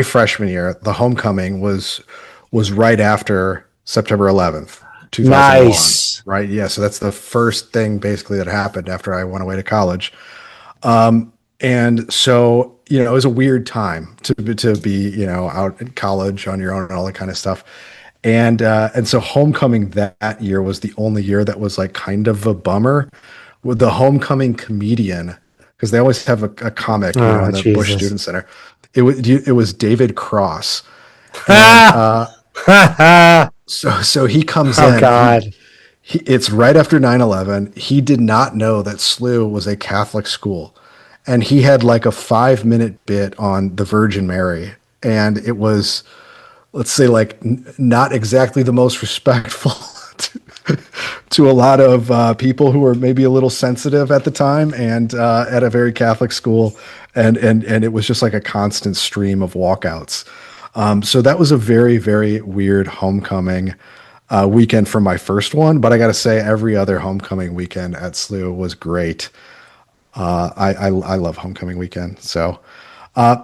freshman year, the homecoming was right after September 11th, 2001. Nice. Right? Yeah, so that's the first thing basically that happened after I went away to college. And so, it was a weird time to be, out in college on your own and all that kind of stuff. And so homecoming that year was the only year that was like kind of a bummer with the homecoming comedian, because they always have a comic in the Jesus. Bush Student Center. It was David Cross. And, so he comes in. Oh God. It's right after 9/11. He did not know that SLU was a Catholic school. And he had like a 5-minute bit on the Virgin Mary. And it was, let's say, like not exactly the most respectful to a lot of people who were maybe a little sensitive at the time and at a very Catholic school. And it was just like a constant stream of walkouts. So that was a very, very weird homecoming weekend for my first one. But I got to say, every other homecoming weekend at SLU was great. I love homecoming weekend. So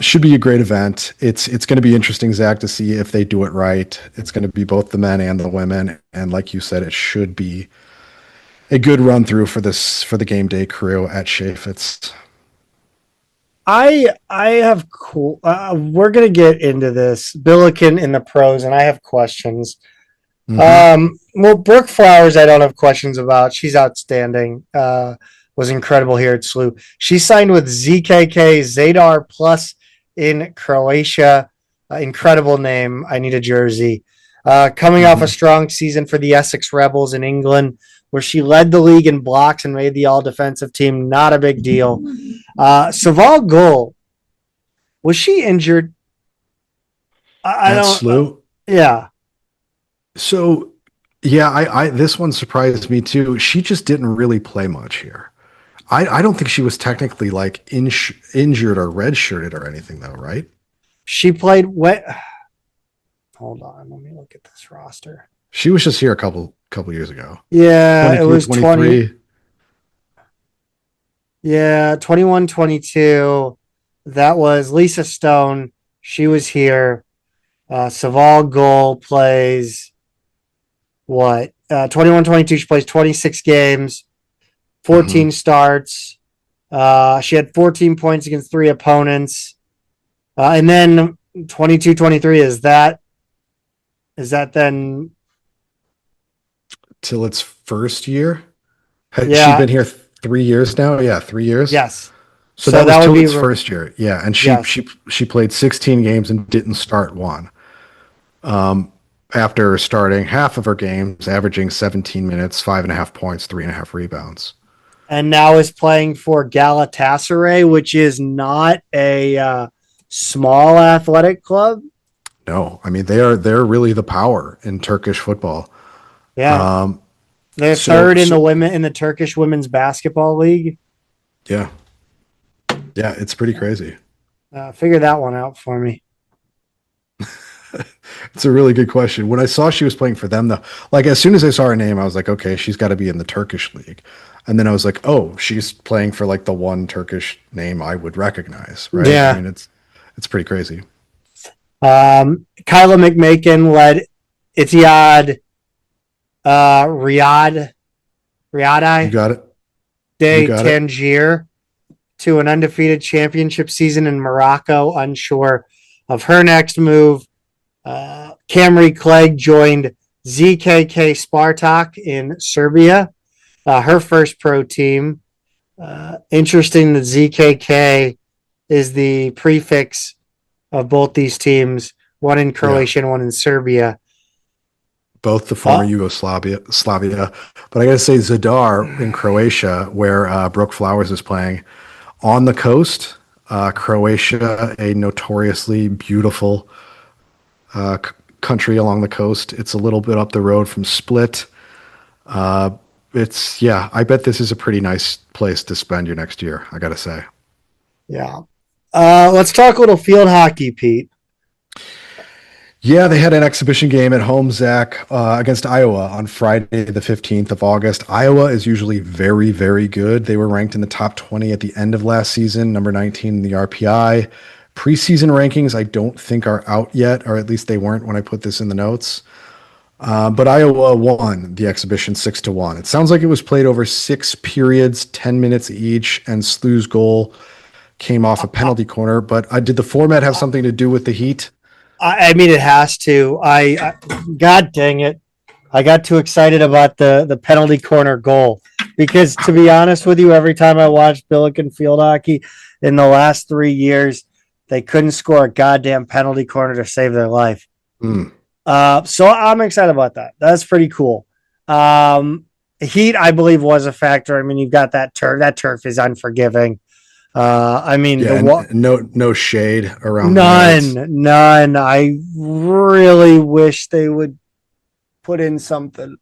should be a great event. It's going to be interesting, Zach, to see if they do it right. It's going to be both the men and the women. And like you said, it should be a good run through for the game day crew at Schertz. I have cool. We're gonna get into this Billiken in the pros, and I have questions. Well, Brooke Flowers, I don't have questions about. She's outstanding. Was incredible here at SLU. She signed with ZKK Zadar Plus in Croatia. Incredible name. I need a jersey. Coming off a strong season for the Essex Rebels in England, where she led the league in blocks and made the all-defensive team. Not a big deal. Saval Gul, was she injured? I don't. SLU? Yeah. So, yeah, I this one surprised me too. She just didn't really play much here. I don't think she was technically like injured or redshirted or anything though, right? She played what? Hold on, let me look at this roster. She was just here a couple years ago. Yeah, it was 20. Yeah, 21, 22. That was Lisa Stone. She was here. Saval Gul plays what? 21, 22. She plays 26 games, 14 starts. She had 14 points against 3 opponents. And then 22, 23. Is that then till its first year. Has she Yeah. been here 3 years now? Yeah, 3 years. Yes. So that was that would till be its first year. Yeah, and yes. she played 16 games and didn't start one. After starting half of her games, averaging 17 minutes, 5.5 points, 3.5 rebounds. And now is playing for Galatasaray, which is not a small athletic club. No, I mean they're really the power in Turkish football. Yeah. They're third in the Turkish women's basketball league. Yeah. Yeah, it's pretty crazy. Figure that one out for me. It's a really good question. When I saw she was playing for them, though, like as soon as I saw her name, I was like, okay, she's got to be in the Turkish league. And then I was like, oh, she's playing for like the one Turkish name I would recognize, right? Yeah. I mean, it's pretty crazy. Kyla McMakin led Etihad Riyadh You got it. de Tangier to an undefeated championship season in Morocco, unsure of her next move. Camry Clegg joined ZKK Spartak in Serbia, her first pro team. Interesting that ZKK is the prefix of both these teams, one in Croatia and one in Serbia. Both the former Yugoslavia. But I got to say, Zadar in Croatia, where Brooke Flowers is playing, on the coast, Croatia, a notoriously beautiful country along the coast. It's a little bit up the road from Split. I bet this is a pretty nice place to spend your next year, I got to say. Yeah. Let's talk a little field hockey, Pete. Yeah, they had an exhibition game at home, Zach, against Iowa on Friday, the 15th of August. Iowa is usually very, very good. They were ranked in the top 20 at the end of last season, number 19 in the RPI. Preseason rankings, I don't think are out yet, or at least they weren't when I put this in the notes. But Iowa won the exhibition 6-1. It sounds like it was played over 6 periods, 10 minutes each, and SLU's goal came off a penalty corner. But did the format have something to do with the heat? I mean, it has to. God dang it. I got too excited about the penalty corner goal because, to be honest with you, every time I watched Billiken field hockey in the last 3 years, they couldn't score a goddamn penalty corner to save their life. So I'm excited about that. That's pretty cool. Heat, I believe, was a factor. I mean, you've got that turf. That turf is unforgiving. No shade around. None. I really wish they would put in something.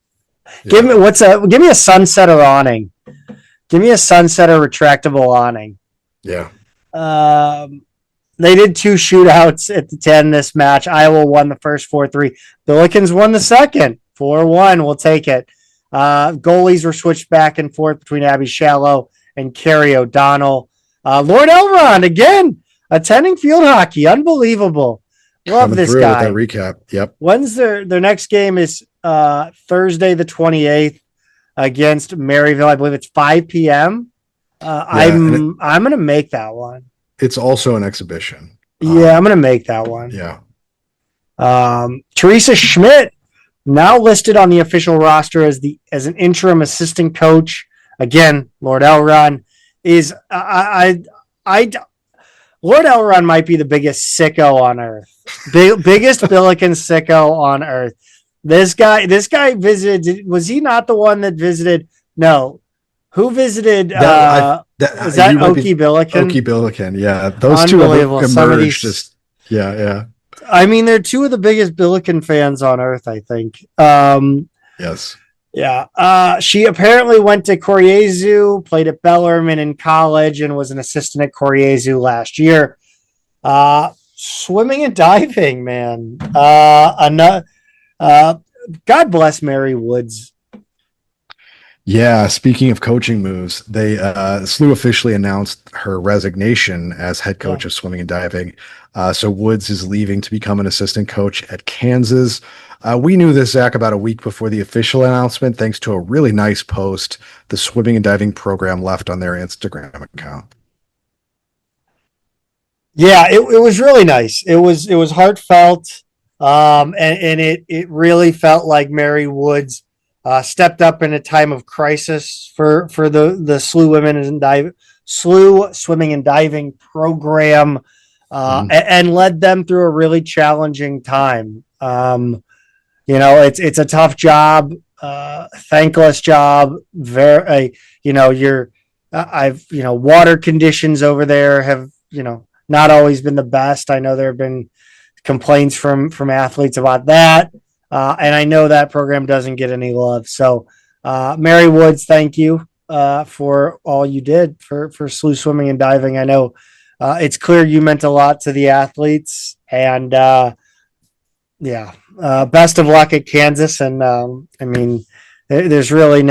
Yeah. Give me a sunsetter awning. Give me a sunsetter retractable awning. Yeah. They did 2 shootouts at the 10 this match. Iowa won the first 4-3. Billikens won the second 4-1. We'll take it. Goalies were switched back and forth between Abby Shallow and Carrie O'Donnell. Lord Elrond again attending field hockey. Unbelievable. Love coming this through guy. With that recap. Yep. When's their next game is Thursday the 28th against Maryville. I believe it's 5 p.m. I'm gonna make that one. It's also an exhibition. Yeah, I'm gonna make that one. Yeah. Teresa Schmidt now listed on the official roster as an interim assistant coach. Again, Lord Elrond is Lord Elrond might be the biggest sicko on earth. Biggest Billiken sicko on earth. This guy visited. Was he not the one that visited? No. Who visited? Is that Okie Billiken? Okie Billiken, yeah. Those two have emerged. Yeah. I mean, they're two of the biggest Billiken fans on earth, I think. Yes. Yeah. She apparently went to Koryezu, played at Bellarmine in college, and was an assistant at Koryezu last year. Swimming and diving, man. God bless Mary Woods. Yeah, speaking of coaching moves, they SLU officially announced her resignation as head coach of swimming and diving. So Woods is leaving to become an assistant coach at Kansas. We knew this, Zach, about a week before the official announcement, thanks to a really nice post the swimming and diving program left on their Instagram account. Yeah, it was really nice. It was heartfelt, and it really felt like Mary Woods stepped up in a time of crisis for the SLU women and SLU swimming and diving program, and led them through a really challenging time. It's a tough job, thankless job. Water conditions over there have, not always been the best. I know there have been complaints from athletes about that. And I know that program doesn't get any love. So, Mary Woods, thank you for all you did for SLU swimming and diving. I know it's clear you meant a lot to the athletes, and best of luck at Kansas. And there's really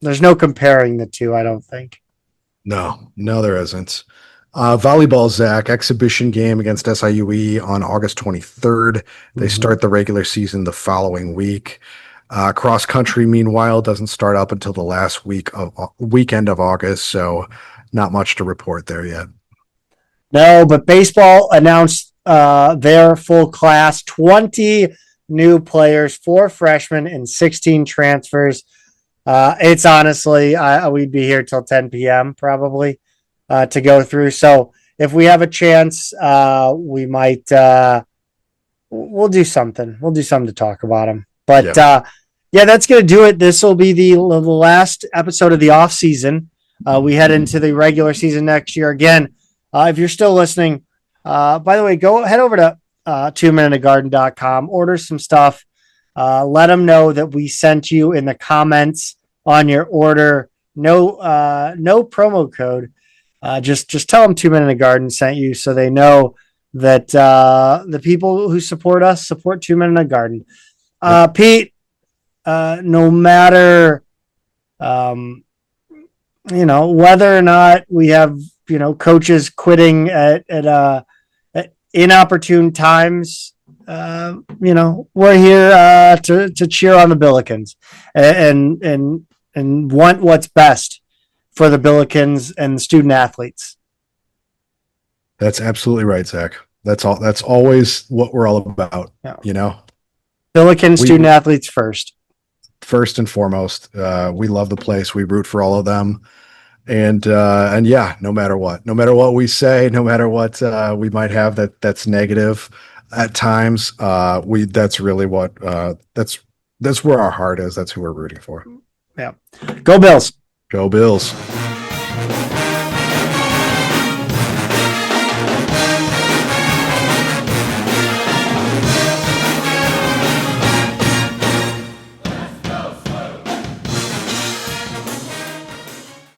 there's no comparing the two, I don't think. No, there isn't. Volleyball, Zach, exhibition game against SIUE on August 23rd. They start the regular season the following week. Cross country, meanwhile, doesn't start up until the last weekend of August, so not much to report there yet. No, but baseball announced their full class, 20 new players, 4 freshmen and 16 transfers. It's honestly, we'd be here till 10 p.m. probably to go through. So if we have a chance, we might, we'll do something. We'll do something to talk about them. But that's going to do it. This will be the last episode of the off season. We head into the regular season next year. Again, if you're still listening, by the way, head over to 2minutegarden.com, order some stuff. Let them know that we sent you in the comments on your order. No promo code. Just tell them 2 Minute Garden sent you, so they know that the people who support us support 2 Minute Garden. Pete, no matter whether or not we have coaches quitting at inopportune times, we're here to cheer on the Billikens and want what's best for the Billikens and the student athletes. That's absolutely right, Zach. That's always what we're all about. Billikens student athletes first and foremost. We love the place. We root for all of them. And no matter what we say, no matter what we might have that's negative at times, that's really what that's where our heart is. That's who we're rooting for. Yeah. Go Bills. Go Bills.